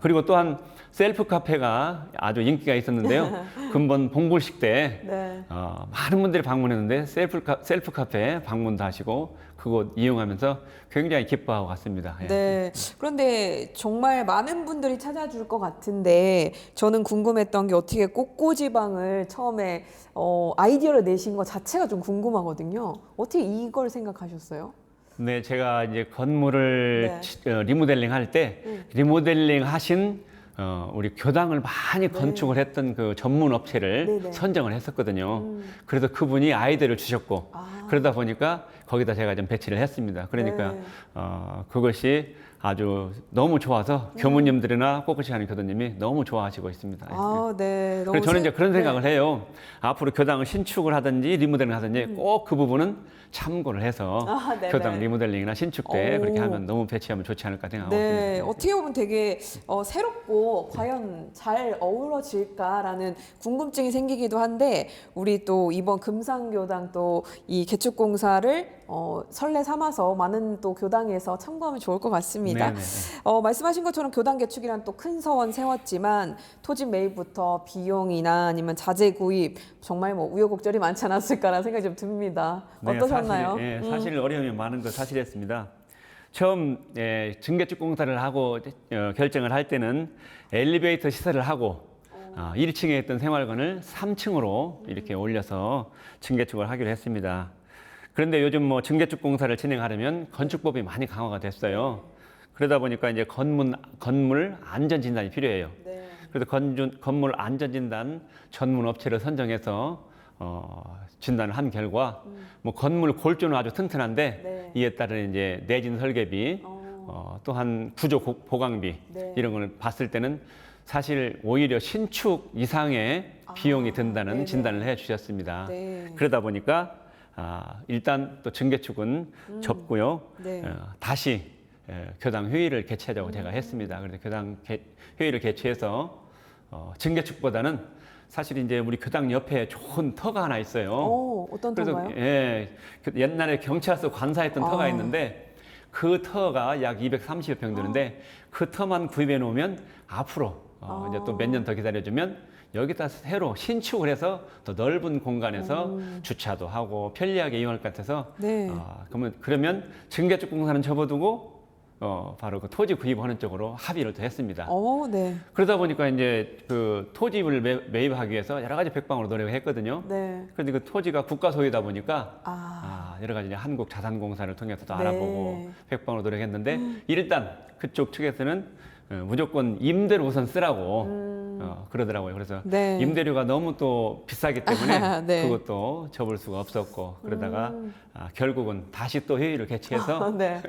그리고 또한 셀프 카페가 아주 인기가 있었는데요. 근본 봉불식 때 네. 많은 분들이 방문했는데 셀프 카페 방문도 하시고 그곳 이용하면서 굉장히 기뻐하고 갔습니다. 예. 네. 그런데 정말 많은 분들이 찾아줄 것 같은데 저는 궁금했던 게 어떻게 꽃꽂이방을 처음에 아이디어를 내신 것 자체가 좀 궁금하거든요. 어떻게 이걸 생각하셨어요? 네, 제가 이제 건물을 네. 리모델링 할 때 리모델링 하신 우리 교당을 많이 건축을 했던 그 전문 업체를 네네. 선정을 했었거든요. 그래서 그분이 아이디어를 주셨고 그러다 보니까 거기다 제가 좀 배치를 했습니다. 그러니까 네. 그것이 아주 너무 좋아서 교무님들이나 꽃꽂이 하는 교도님이 너무 좋아하시고 있습니다. 네. 너무 그래서 저는 이제 그런 네. 생각을 해요. 앞으로 교당을 신축을 하든지 리모델링 하든지 꼭 그 부분은 참고를 해서 네네. 교당 리모델링이나 신축 때 오. 그렇게 하면 너무 배치하면 좋지 않을까 생각하고 네, 있습니다. 어떻게 보면 되게 새롭고 과연 잘 어우러질까라는 궁금증이 생기기도 한데 우리 또 이번 금산교당 또 이 개축공사를 설레 삼아서 많은 또 교당에서 참고하면 좋을 것 같습니다. 네네. 말씀하신 것처럼 교당 개축이란 또 큰 서원 세웠지만 토지 매입부터 비용이나 아니면 자재 구입 정말 뭐 우여곡절이 많지 않았을까라는 생각이 좀 듭니다. 어떠셨나요? 사실 어려움이 많은 건 사실이었습니다. 처음 증개축 공사를 하고 결정을 할 때는 엘리베이터 시설을 하고 1층에 있던 생활관을 3층으로 이렇게 올려서 증개축을 하기로 했습니다. 그런데 요즘 뭐 증개축 공사를 진행하려면 건축법이 많이 강화가 됐어요. 그러다 보니까 이제 건물 안전 진단이 필요해요. 네. 그래서 건물 안전 진단 전문 업체를 선정해서 진단을 한 결과 뭐 건물 골조는 아주 튼튼한데 네. 이에 따른 이제 내진 설계비 또한 구조 보강비 네. 이런 걸 봤을 때는 사실 오히려 신축 이상의 비용이 든다는 네네. 진단을 해 주셨습니다. 네. 그러다 보니까 일단 또 증개축은 접고요. 네. 다시 교당 회의를 개최하자고 제가 했습니다. 그래서 교당 회의를 개최해서 증개축보다는 사실 이제 우리 교당 옆에 좋은 터가 하나 있어요. 어떤 그래서 터인가요? 옛날에 경찰서 관사했던 터가 있는데 그 터가 약 230여 평 되는데 그 터만 구입해 놓으면 앞으로 이제 또 몇 년 더 기다려주면 여기다 새로 신축을 해서 더 넓은 공간에서 주차도 하고 편리하게 이용할 것 같아서 네. 그러면 증개축 공사는 접어두고 바로 그 토지 구입하는 쪽으로 합의를 또 했습니다. 네. 그러다 보니까 이제 그 토지를 매입하기 위해서 여러 가지 백방으로 노력을 했거든요. 네. 그런데 그 토지가 국가 소유다 보니까 아. 여러 가지 이제 한국자산공사를 통해서도 네. 알아보고 백방으로 노력했는데 일단 그쪽 측에서는 무조건 임대료 우선 쓰라고 그러더라고요. 그래서 네. 임대료가 너무 또 비싸기 때문에 네. 그것도 접을 수가 없었고 그러다가 결국은 다시 또 회의를 개최해서 네.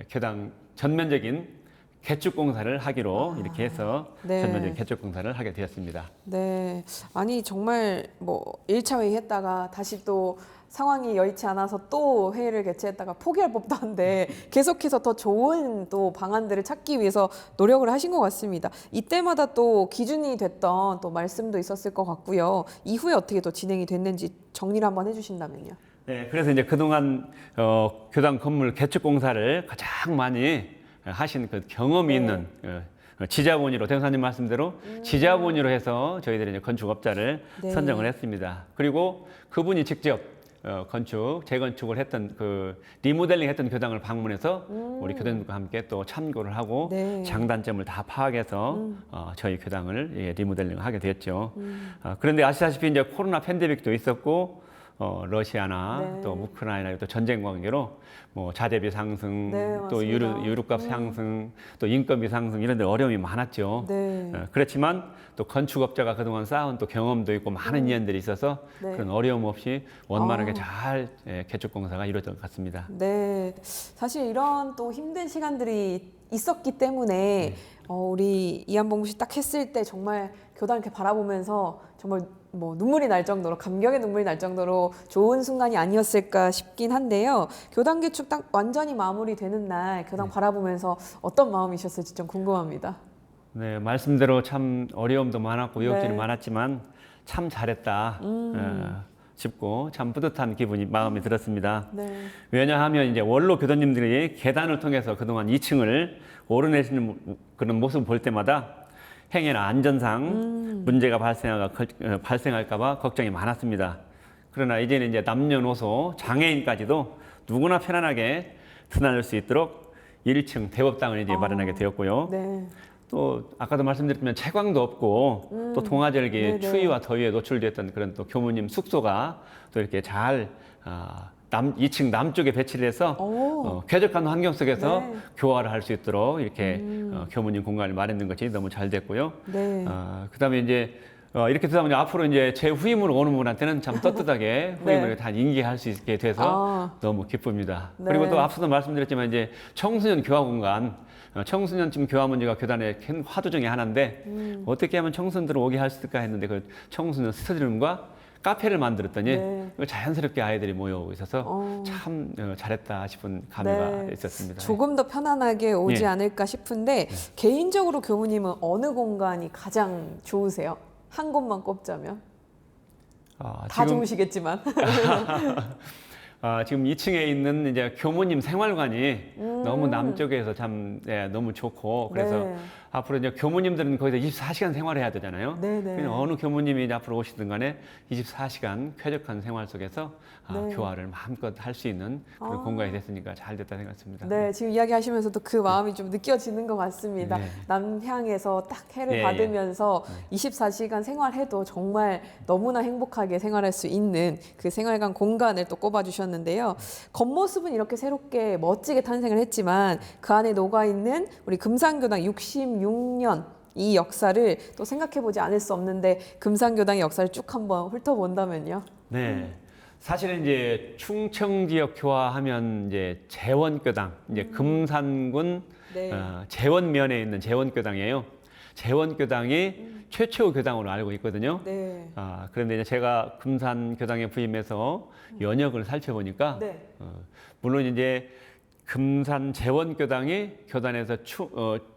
교당 전면적인 개축 공사를 하기로 이렇게 해서 네. 전면적인 개축 공사를 하게 되었습니다. 네. 아니 정말 뭐 1차 회의 했다가 다시 또 상황이 여의치 않아서 또 회의를 개최했다가 포기할 법도 한데 계속해서 더 좋은 또 방안들을 찾기 위해서 노력을 하신 것 같습니다. 이때마다 또 기준이 됐던 또 말씀도 있었을 것 같고요. 이후에 어떻게 또 진행이 됐는지 정리를 한번 해주신다면요. 네, 그래서 이제 그동안 교당 건물 개축 공사를 가장 많이 하신 그 경험이 있는 지자본위로 대통사님 말씀대로 지자본위로 해서 저희들이 이제 건축업자를 네. 선정을 했습니다. 그리고 그분이 직접 재건축을 했던 그 리모델링 했던 교당을 방문해서 우리 교단들과 함께 또 참고를 하고 네. 장단점을 다 파악해서 저희 교당을 리모델링을 하게 됐죠. 그런데 아시다시피 이제 코로나 팬데믹도 있었고 러시아나 네. 또 우크라이나 또 전쟁 관계로 뭐 자재비 상승, 네, 또 맞습니다. 유류값 상승, 또 인건비 상승 이런 데 어려움이 많았죠. 네. 그렇지만 또 건축업자가 그동안 쌓은 또 경험도 있고 많은 인연들이 있어서 네. 그런 어려움 없이 원만하게 잘 개축 공사가 이루어진 것 같습니다. 네, 사실 이런 또 힘든 시간들이 있었기 때문에 우리 이한봉 씨 딱 했을 때 정말 교당 이렇게 바라보면서 정말 뭐 눈물이 날 정도로 감격의 눈물이 날 정도로 좋은 순간이 아니었을까 싶긴 한데요. 교당 개축 딱 완전히 마무리되는 날 교당 바라보면서 어떤 마음이셨을지 좀 궁금합니다. 네, 말씀대로 참 어려움도 많았고 위협들이 네. 많았지만 참 잘했다 싶고 참 뿌듯한 기분이 마음이 들었습니다. 네. 왜냐하면 이제 원로 교도님들이 계단을 통해서 그동안 2층을 오르내시는 그런 모습을 볼 때마다 행여나 안전상 문제가 발생할까봐 걱정이 많았습니다. 그러나 이제는 이제 남녀노소 장애인까지도 누구나 편안하게 드나들 수 있도록 1층 대법당을 이제 마련하게 되었고요. 네. 또 아까도 말씀드렸지만 채광도 없고 또 동아절기 네네. 추위와 더위에 노출됐던 그런 또 교무님 숙소가 또 이렇게 잘 2층 남쪽에 배치를 해서 쾌적한 환경 속에서 네. 교화를 할 수 있도록 이렇게 교무님 공간을 마련된 것이 너무 잘 됐고요. 네. 그다음에 이제 이렇게 되다 보니 앞으로 이제 제 후임으로 오는 분한테는 참 떳떳하게 후임을 네. 다 인계할 수 있게 돼서 너무 기쁩니다. 네. 그리고 또 앞서도 말씀드렸지만 이제 청소년 교화 공간, 청소년 지금 교화 문제가 교단의 큰 화두 중에 하나인데 어떻게 하면 청소년들을 오게 할 수 있을까 했는데 그 청소년 스터디룸과 카페를 만들었더니 네. 자연스럽게 아이들이 모여오고 있어서 참 잘했다 싶은 감회가 네. 있었습니다. 조금 더 편안하게 오지 예. 않을까 싶은데 개인적으로 교무님은 어느 공간이 가장 좋으세요? 한 곳만 꼽자면 다 좋으시겠지만 지금 2층에 있는 이제 교무님 생활관이 너무 남쪽에서 참 너무 좋고 그래서 네. 앞으로 이제 교무님들은 거기서 24시간 생활해야 되잖아요. 네네. 그냥 어느 교무님이 이제 앞으로 오시든 간에 24시간 쾌적한 생활 속에서 네. 교화를 마음껏 할 수 있는 그런 공간이 됐으니까 잘 됐다 생각했습니다. 네, 지금 이야기하시면서도 그 마음이 좀 느껴지는 것 같습니다. 네. 남향에서 딱 해를 예, 받으면서 24시간 생활해도 정말 너무나 행복하게 생활할 수 있는 그 생활관 공간을 또 꼽아주셨는데요. 겉모습은 이렇게 새롭게 멋지게 탄생을 했지만 그 안에 녹아있는 우리 금산교당 66년 이 역사를 또 생각해보지 않을 수 없는데 금산교당의 역사를 쭉 한번 훑어본다면요. 네. 사실은 이제 충청 지역 교화하면 이제 재원교당, 이제 금산군 네. 재원면에 있는 재원교당이에요. 재원교당이 최초 교당으로 알고 있거든요. 네. 그런데 이제 제가 금산교당에 부임해서 연역을 살펴보니까 네. 물론 이제 금산 재원교당이 교단에서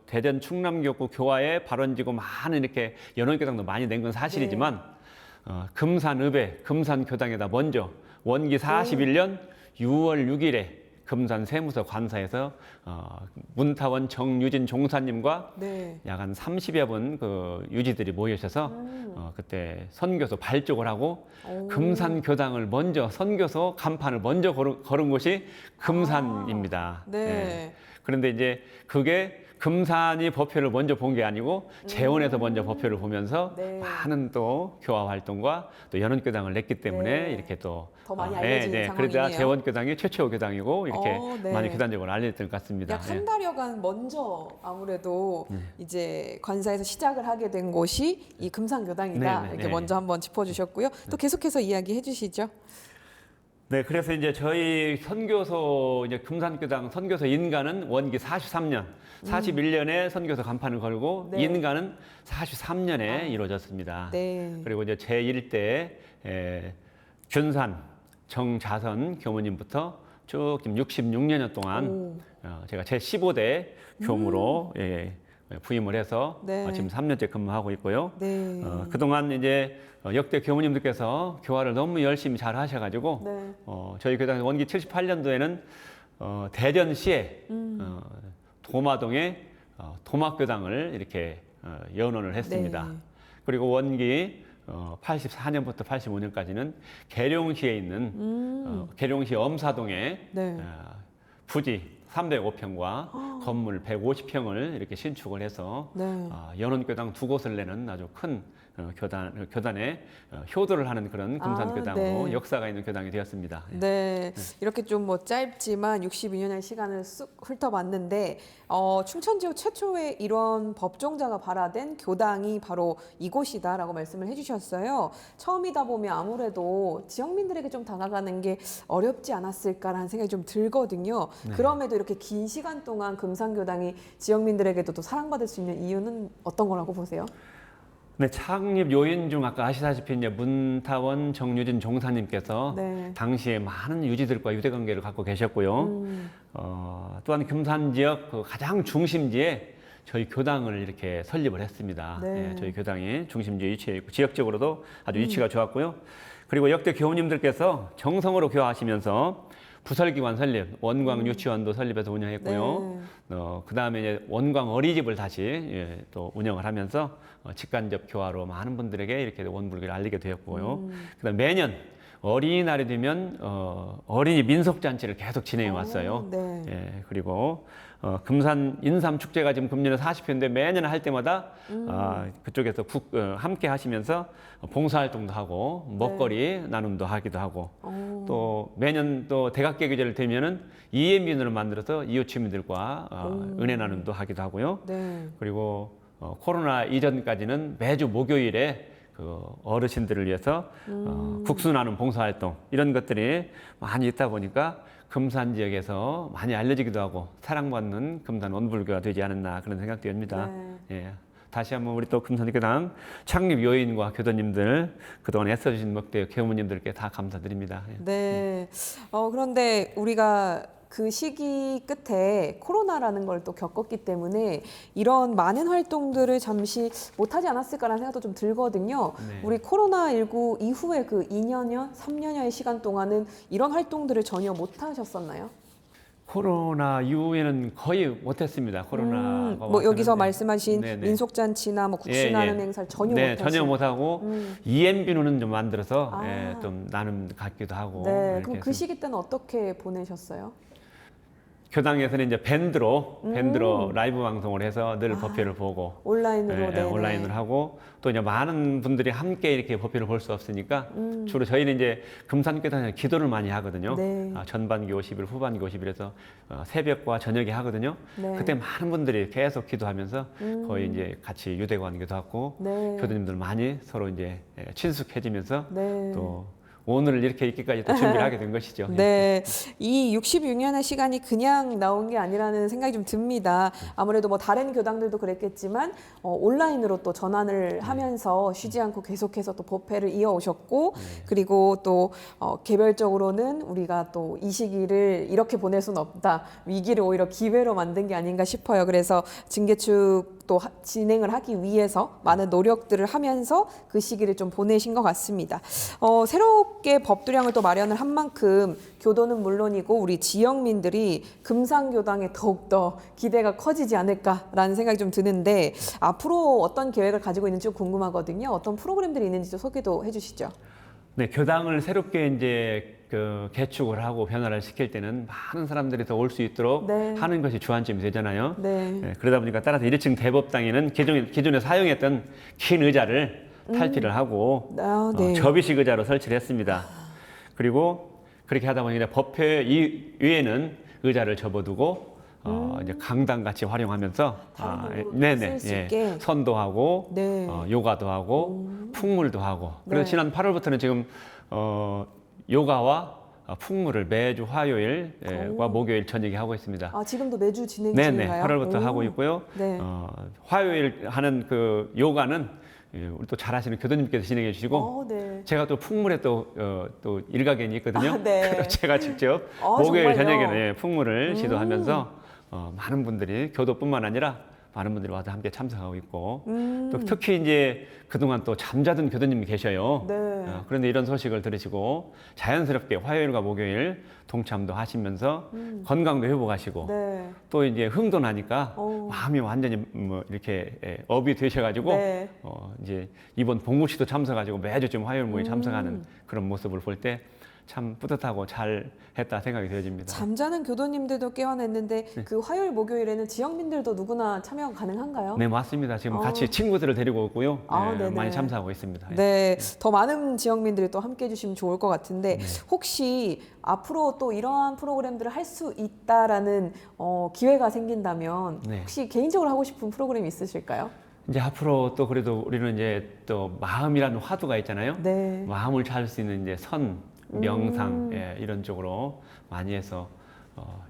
대전 충남교구 교화에 발원지고 많은 이렇게 연원교당도 많이 낸 건 사실이지만 금산읍에 금산교당에다 먼저 원기 41년 6월 6일에 금산 세무서 관사에서 문타원 정유진 종사님과 네. 약 한 30여 분 그 유지들이 모여셔서 그때 선교소 발족을 하고 금산 교당을 먼저 선교소 간판을 먼저 걸은 곳이 금산입니다. 네. 그런데 이제 그게 금산이 법회를 먼저 본 게 아니고 재원에서 먼저 법회를 보면서 네. 많은 또 교화 활동과 또 연원교당을 냈기 때문에 네. 이렇게 또 더 많이 알려진 그러다 상황이네요. 재원교당이 최초 교당이고 이렇게 네. 많이 교단적으로 알려졌던 것 같습니다. 약 한 달여간 먼저 아무래도 이제 관사에서 시작을 하게 된 곳이 이 금산교당이다. 네, 네, 이렇게 네. 먼저 한번 짚어주셨고요. 또 계속해서 이야기해 주시죠. 네, 그래서 이제 저희 선교소 이제 금산교당 선교소 인가는 원기 43년, 41년에 선교소 간판을 걸고 네. 인가는 43년에 이루어졌습니다. 네. 그리고 이제 제1대 균산 정자선 교무님부터 쭉 지금 66년 동안 제가 제 15대 교무로 부임을 해서 네. 지금 3년째 근무하고 있고요. 네. 그동안 이제 역대 교무님들께서 교화를 너무 열심히 잘 하셔가지고 네. 저희 교당 원기 78년도에는 대전시에 도마동에 도마교당을 이렇게 연원을 했습니다. 네. 그리고 원기 84년부터 85년까지는 계룡시에 있는 계룡시 엄사동에 네. 부지 305평과 건물 150평을 이렇게 신축을 해서 네. 연원교당 두 곳을 내는 아주 큰 교단에 효도를 하는 그런 금산교당으로 네. 역사가 있는 교당이 되었습니다. 네, 이렇게 좀 뭐 짧지만 62년의 시간을 쑥 훑어봤는데 충청 지역 최초의 이런 법종자가 발화된 교당이 바로 이곳이다라고 말씀을 해주셨어요. 처음이다 보면 아무래도 지역민들에게 좀 다가가는 게 어렵지 않았을까라는 생각이 좀 들거든요. 그럼에도 이렇게 긴 시간 동안 금산교당이 지역민들에게도 또 사랑받을 수 있는 이유는 어떤 거라고 보세요? 네, 창립 요인 중 아까 아시다시피 이제 문타원 정유진 종사님께서 네. 당시에 많은 유지들과 유대관계를 갖고 계셨고요. 또한 금산 지역 그 가장 중심지에 저희 교당을 이렇게 설립을 했습니다. 네. 예, 저희 교당이 중심지에 위치해 있고 지역적으로도 아주 위치가 좋았고요. 그리고 역대 교우님들께서 정성으로 교화하시면서 부설기관 설립, 원광 유치원도 설립해서 운영했고요. 그 다음에 이제 원광 어린이집을 다시 또 운영을 하면서 직간접 교화로 많은 분들에게 이렇게 원불교를 알리게 되었고요. 그다음 매년 어린이날이 되면 어린이 민속잔치를 계속 진행해 왔어요. 네. 예, 그리고 금산 인삼 축제가 지금 금년에 40회인데 매년 할 때마다 그쪽에서 함께 하시면서 봉사활동도 하고 먹거리 나눔도 하기도 하고 또 매년 또 대각계 계절을 되면은 EMBN을 만들어서 이웃 주민들과 은혜 나눔도 하기도 하고요. 네. 그리고 코로나 이전까지는 매주 목요일에 그 어르신들을 위해서 국수 나눔 봉사활동 이런 것들이 많이 있다 보니까 금산 지역에서 많이 알려지기도 하고 사랑받는 금산 원불교가 되지 않았나 그런 생각도 듭니다. 예. 다시 한번 우리 또 금산교당 창립 요인과 교도님들 그동안 애써주신 목대 교무님들께 다 감사드립니다. 예. 네. 그런데 우리가 그 시기 끝에 코로나라는 걸 또 겪었기 때문에 이런 많은 활동들을 잠시 못하지 않았을까라는 생각도 좀 들거든요. 네. 우리 코로나19 이후에 그 2년여, 3년여의 시간 동안은 이런 활동들을 전혀 못하셨었나요? 코로나 이후에는 거의 못했습니다. 코로나가 뭐 여기서 왔었는데. 말씀하신 네네. 민속잔치나 뭐 국수 나눔 행사를 전혀 네, 못하시고. 전혀 못하고 EMB누는 좀 만들어서 아. 좀 나눔 갖기도 하고 네. 이렇게 그럼 그 해서 시기 때는 어떻게 보내셨어요? 교당에서는 이제 밴드로 라이브 방송을 해서 늘 법회를 보고 온라인으로. 네네. 온라인으로 하고 또 이제 많은 분들이 함께 이렇게 법회를 볼 수 없으니까 주로 저희는 이제 금산교당에서 기도를 많이 하거든요. 네. 전반기 50일, 후반기 50일에서 새벽과 저녁에 하거든요. 네. 그때 많은 분들이 계속 기도하면서 거의 이제 같이 유대관계도 하고 네. 교도님들 많이 서로 이제 친숙해지면서 네. 또 오늘 이렇게 있기까지 또 준비를 하게 된 것이죠. 네, 이 66년의 시간이 그냥 나온 게 아니라는 생각이 좀 듭니다. 아무래도 뭐 다른 교당들도 그랬겠지만 온라인으로 또 전환을 하면서 쉬지 않고 계속해서 또 법회를 이어오셨고 그리고 또 개별적으로는 우리가 또 이 시기를 이렇게 보낼 수는 없다. 위기를 오히려 기회로 만든 게 아닌가 싶어요. 그래서 증개축 또 진행을 하기 위해서 많은 노력들을 하면서 그 시기를 좀 보내신 것 같습니다. 새롭게 법두량을 또 마련을 한 만큼 교도는 물론이고 우리 지역민들이 금상교당에 더욱더 기대가 커지지 않을까라는 생각이 좀 드는데 앞으로 어떤 계획을 가지고 있는지 좀 궁금하거든요. 어떤 프로그램들이 있는지 좀 소개도 해주시죠. 네, 교당을 새롭게 이제 개축을 하고 변화를 시킬 때는 많은 사람들이 더 올 수 있도록 네. 하는 것이 주안점이 되잖아요. 네. 네, 그러다 보니까 따라서 1층 대법당에는 기존에 사용했던 긴 의자를 탈피를 하고 아, 네. 접이식 의자로 설치를 했습니다. 그리고 그렇게 하다 보니 법회 위에는 의자를 접어두고 이제 강당 같이 활용하면서 다른 도구로 네네 쓸 수 있게. 선도 네. 요가도 하고 풍물도 하고 그래서 네. 지난 8월부터는 지금 요가와 풍물을 매주 화요일과 목요일 저녁에 하고 있습니다. 아, 지금도 매주 진행 네네 중인가요? 8월부터 오. 하고 있고요. 네. 화요일 하는 그 요가는 우리 또 잘하시는 교도님께서 진행해 주시고 네. 제가 또 풍물에 또 일가견이 있거든요. 아, 네. 그래서 제가 직접 아, 목요일 정말요? 저녁에는 풍물을 지도하면서 많은 분들이 교도뿐만 아니라 많은 분들이 와서 함께 참석하고 있고 또 특히 이제 그동안 또 잠자던 교도님이 계셔요. 네. 그런데 이런 소식을 들으시고 자연스럽게 화요일과 목요일 동참도 하시면서 건강도 회복하시고 네. 또 이제 흥도 나니까 마음이 완전히 뭐 이렇게 업이 되셔가지고 네. 이제 이번 봉구씨도 참석하시고 매주 좀 화요일 모임 참석하는 그런 모습을 볼 때 참 뿌듯하고 잘 했다 생각이 되어집니다. 잠자는 교도님들도 깨어냈는데 그 화요일 목요일에는 지역민들도 누구나 참여가 가능한가요? 네, 맞습니다. 지금 같이 친구들을 데리고 오고요. 아, 네, 네네. 많이 참석하고 있습니다. 네, 더 많은 지역민들이 또 함께 해주시면 좋을 것 같은데 혹시 앞으로 또 이러한 프로그램들을 할 수 있다라는 기회가 생긴다면 네. 혹시 개인적으로 하고 싶은 프로그램이 있으실까요? 이제 앞으로 또 그래도 우리는 이제 또 마음이라는 화두가 있잖아요. 네. 마음을 찾을 수 있는 이제 선, 명상 이런 쪽으로 많이 해서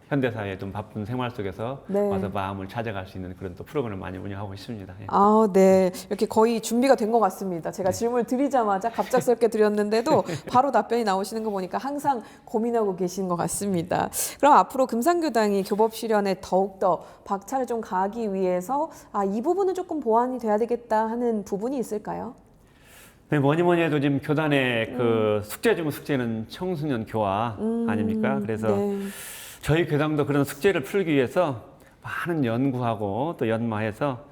현대사의 좀 바쁜 생활 속에서 네. 와서 마음을 찾아갈 수 있는 그런 또 프로그램을 많이 운영하고 있습니다. 예. 아, 네. 이렇게 거의 준비가 된 것 같습니다. 제가 질문을 드리자마자 갑작스럽게 드렸는데도 바로 답변이 나오시는 거 보니까 항상 고민하고 계신 것 같습니다. 그럼 앞으로 금상교당이 교법 실현에 더욱더 박차를 좀 가하기 위해서 이 부분은 조금 보완이 돼야 되겠다 하는 부분이 있을까요? 네, 뭐니 해도 지금 교단의 그 숙제 중 숙제는 청소년 교화 아닙니까? 그래서 네. 저희 교당도 그런 숙제를 풀기 위해서 많은 연구하고 또 연마해서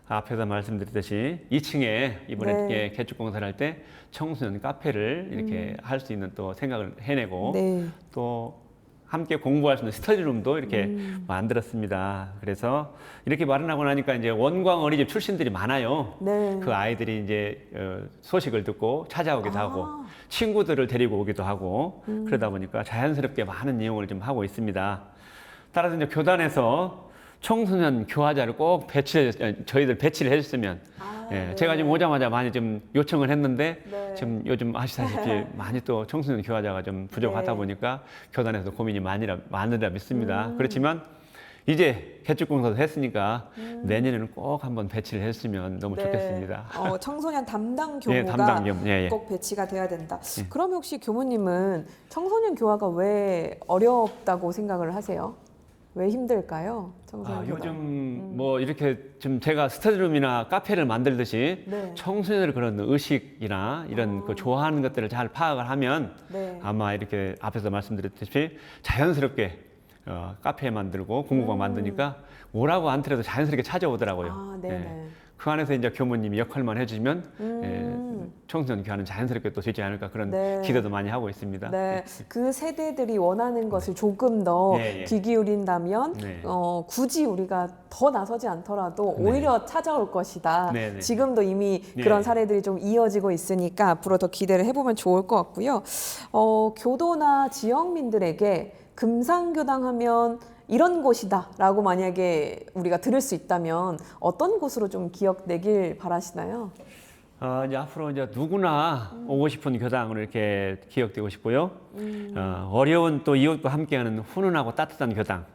앞에서 말씀드렸듯이 2층에 이번에 네. 개축 공사를 할 때 청소년 카페를 이렇게 할 수 있는 또 생각을 해내고 네. 또 함께 공부할 수 있는 스터디룸도 이렇게 만들었습니다. 그래서 이렇게 마련하고 나니까 이제 원광 어린이집 출신들이 많아요. 네. 그 아이들이 이제 소식을 듣고 찾아오기도 하고 친구들을 데리고 오기도 하고 그러다 보니까 자연스럽게 많은 이용을 좀 하고 있습니다. 따라서 이제 교단에서 청소년 교화자를 꼭 저희들 배치를 해줬으면 네. 제가 지금 오자마자 많이 좀 요청을 했는데 네. 지금 요즘 아시다시피 많이 또 청소년 교화자가 좀 부족하다 네. 보니까 교단에서 고민이 많으리라 믿습니다. 그렇지만 이제 개축공사도 했으니까 내년에는 꼭 한번 배치를 했으면 너무 네. 좋겠습니다. 청소년 담당 예, 교무가 담당 교무, 예. 꼭 배치가 돼야 된다. 그러면 혹시 교무님은 청소년 교화가 왜 어렵다고 생각을 하세요? 왜 힘들까요? 청소년 교화. 요즘 뭐 이렇게 좀 제가 스터디룸이나 카페를 만들듯이 네. 청소년들 그런 의식이나 이런 그 좋아하는 것들을 잘 파악을 하면 네. 아마 이렇게 앞에서 말씀드렸듯이 자연스럽게 카페 만들고 공부방 만드니까 오라고 않더라도 자연스럽게 찾아오더라고요. 아, 네네. 그 안에서 이제 교무님이 역할만 해주면 청소년 교화는 자연스럽게 또 되지 않을까 그런 네. 기대도 많이 하고 있습니다. 네, 그 세대들이 원하는 것을 조금 더 예, 예. 귀 기울인다면 네. 굳이 우리가 더 나서지 않더라도 오히려 찾아올 것이다. 네, 네. 지금도 이미 네. 그런 사례들이 좀 이어지고 있으니까 앞으로 더 기대를 해보면 좋을 것 같고요. 교도나 지역민들에게 금상교당하면 이런 곳이다라고 만약에 우리가 들을 수 있다면 어떤 곳으로 좀 기억되길 바라시나요? 이제 앞으로 이제 누구나 오고 싶은 교당으로 이렇게 기억되고 싶고요. 어려운 또 이웃과 함께하는 훈훈하고 따뜻한 교당.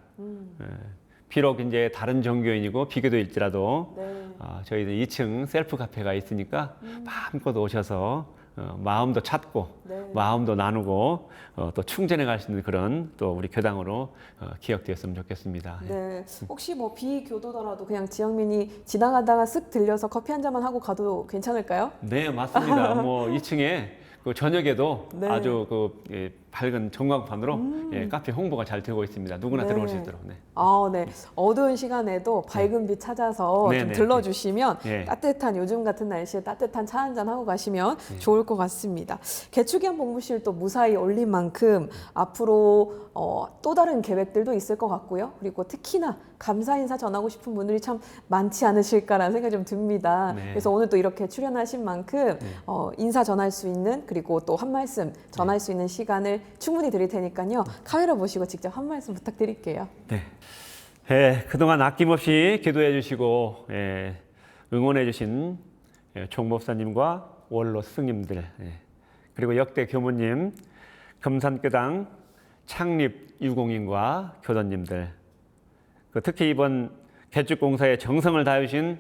비록 이제 다른 종교인이고 비교도일지라도 네. 저희들 2층 셀프 카페가 있으니까 마음껏 오셔서 마음도 찾고 네. 마음도 나누고 또 충전해 갈 수 있는 그런 또 우리 교당으로 기억되었으면 좋겠습니다. 네. 혹시 뭐 비교도더라도 그냥 지영민이 지나가다가 쓱 들려서 커피 한 잔만 하고 가도 괜찮을까요? 네, 맞습니다. 뭐 2층에 그 저녁에도 네. 아주 밝은 전광판으로 카페 홍보가 잘 되고 있습니다. 누구나 네. 들어올 수 있도록. 네. 아, 네. 어두운 시간에도 밝은 빛 찾아서 네, 좀 네. 들러주시면 네. 따뜻한 요즘 같은 날씨에 따뜻한 차 한잔 하고 가시면 좋을 것 같습니다. 개축이한 본부실도 무사히 올린 만큼 앞으로 또 다른 계획들도 있을 것 같고요. 그리고 특히나 감사 인사 전하고 싶은 분들이 참 많지 않으실까라는 생각이 좀 듭니다. 네. 그래서 오늘 또 이렇게 출연하신 만큼 인사 전할 수 있는 그리고 또 한 말씀 전할 수 있는 시간을 충분히 드릴 테니까요. 카메라 보시고 직접 한 말씀 부탁드릴게요. 네. 그동안 아낌없이 기도해 주시고 응원해 주신 총목사님과 원로 스승님들 그리고 역대 교무님, 금산교당 창립 유공인과 교도님들 특히 이번 개축공사에 정성을 다하신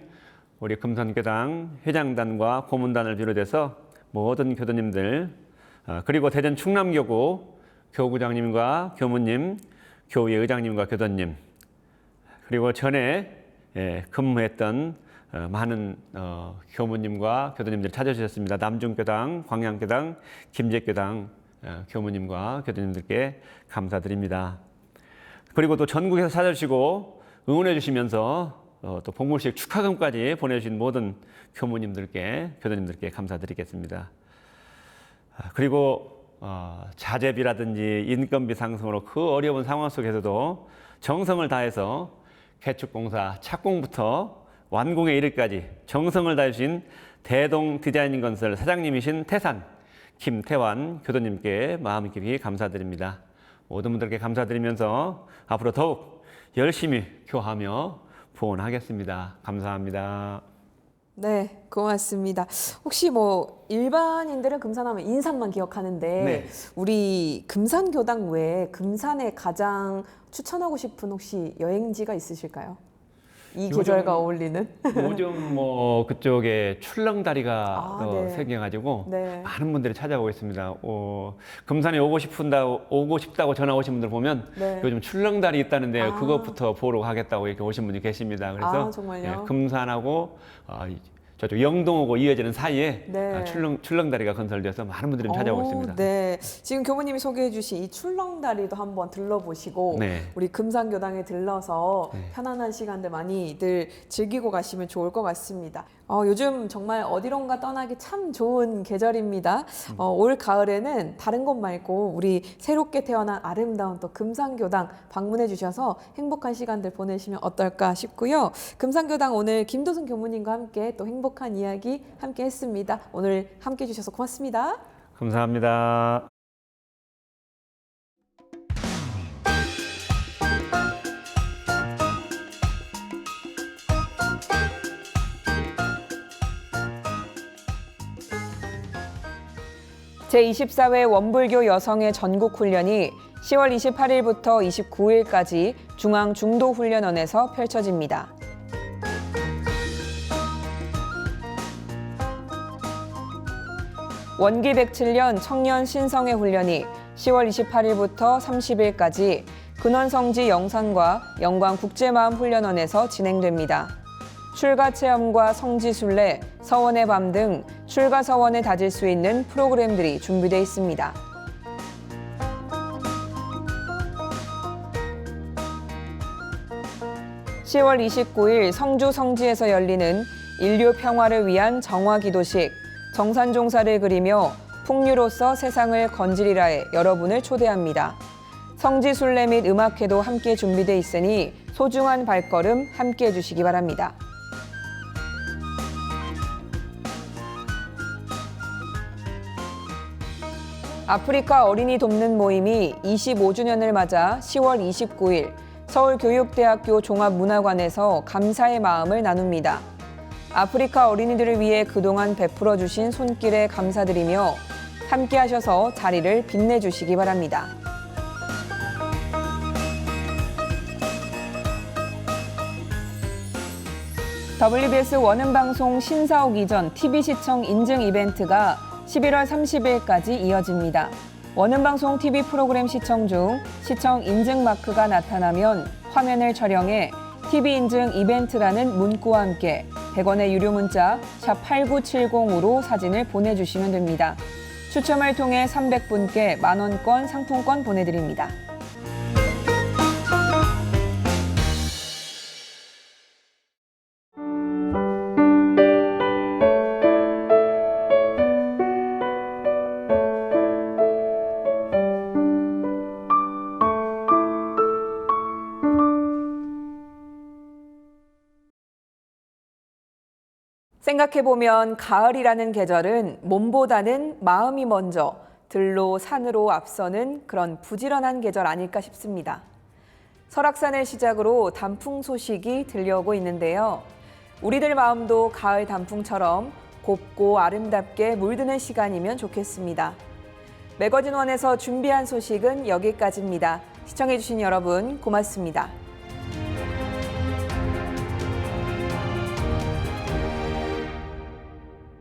우리 금산교당 회장단과 고문단을 비롯해서 모든 교도님들 그리고 대전 충남교구 교구장님과 교무님, 교회 의장님과 교도님 그리고 전에 근무했던 많은 교무님과 교도님들이 찾아주셨습니다. 남중교당, 광양교당, 김제교당 교무님과 교도님들께 감사드립니다. 그리고 또 전국에서 찾아주시고 응원해 주시면서 또 복무식 축하금까지 보내주신 모든 교무님들께, 교도님들께 감사드리겠습니다. 그리고 자재비라든지 인건비 상승으로 그 어려운 상황 속에서도 정성을 다해서 개축공사 착공부터 완공에 이르기까지 정성을 다해주신 대동 디자이닝 건설 사장님이신 태산 김태환 교도님께 마음 깊이 감사드립니다. 모든 분들께 감사드리면서 앞으로 더욱 열심히 교하며 부원하겠습니다. 감사합니다. 네, 고맙습니다. 혹시 뭐 일반인들은 금산하면 인삼만 기억하는데 네. 우리 금산교당 외에 금산에 가장 추천하고 싶은 혹시 여행지가 있으실까요? 이 요즘- 계절과 어울리는? 요즘 뭐 그쪽에 출렁다리가 또 네. 생겨가지고 네. 많은 분들이 찾아오고 있습니다. 금산에 오고 싶다고 전화 오신 분들 보면 네. 요즘 출렁다리 있다는데 아. 그것부터 보러 가겠다고 이렇게 오신 분이 계십니다. 그래서 아, 정말요? 금산하고 저쪽 영동하고 이어지는 사이에 네. 출렁다리가 건설돼서 많은 분들이 좀 찾아오고 있습니다. 네, 지금 교무님이 소개해 주신 이 출렁다리도 한번 들러보시고 네. 우리 금산교당에 들러서 네. 편안한 시간들 많이들 즐기고 가시면 좋을 것 같습니다. 요즘 정말 어디론가 떠나기 참 좋은 계절입니다. 올 가을에는 다른 곳 말고 우리 새롭게 태어난 아름다운 또 금산교당 방문해 주셔서 행복한 시간들 보내시면 어떨까 싶고요. 금산교당 오늘 김도순 교무님과 함께 또 행복한 이야기 함께 했습니다. 오늘 함께 해주셔서 고맙습니다. 감사합니다. 제24회 원불교 여성의 전국훈련이 10월 28일부터 29일까지 중앙중도훈련원에서 펼쳐집니다. 원기 107년 청년 신성회 훈련이 10월 28일부터 30일까지 근원성지 영산과 영광국제마음훈련원에서 진행됩니다. 출가 체험과 성지순례, 서원의 밤 등 출가 서원을 다질 수 있는 프로그램들이 준비되어 있습니다. (10월 29일) 성주 성지에서 열리는 인류 평화를 위한 정화기도식, 정산종사를 그리며 풍류로서 세상을 건지리라에 여러분을 초대합니다. 성지순례 및 음악회도 함께 준비되어 있으니 소중한 발걸음 함께 해주시기 바랍니다. 아프리카 어린이 돕는 모임이 25주년을 맞아 10월 29일 서울교육대학교 종합문화관에서 감사의 마음을 나눕니다. 아프리카 어린이들을 위해 그동안 베풀어 주신 손길에 감사드리며 함께 하셔서 자리를 빛내주시기 바랍니다. WBS 원음방송 신사옥 이전 TV 시청 인증 이벤트가 11월 30일까지 이어집니다. 원음방송 TV 프로그램 시청 중 시청 인증 마크가 나타나면 화면을 촬영해 TV 인증 이벤트라는 문구와 함께 100원의 유료 문자 샵 8970으로 사진을 보내주시면 됩니다. 추첨을 통해 300분께 만원권 상품권 보내드립니다. 생각해보면 가을이라는 계절은 몸보다는 마음이 먼저 들로 산으로 앞서는 그런 부지런한 계절 아닐까 싶습니다. 설악산을 시작으로 단풍 소식이 들려오고 있는데요. 우리들 마음도 가을 단풍처럼 곱고 아름답게 물드는 시간이면 좋겠습니다. 매거진원에서 준비한 소식은 여기까지입니다. 시청해주신 여러분 고맙습니다.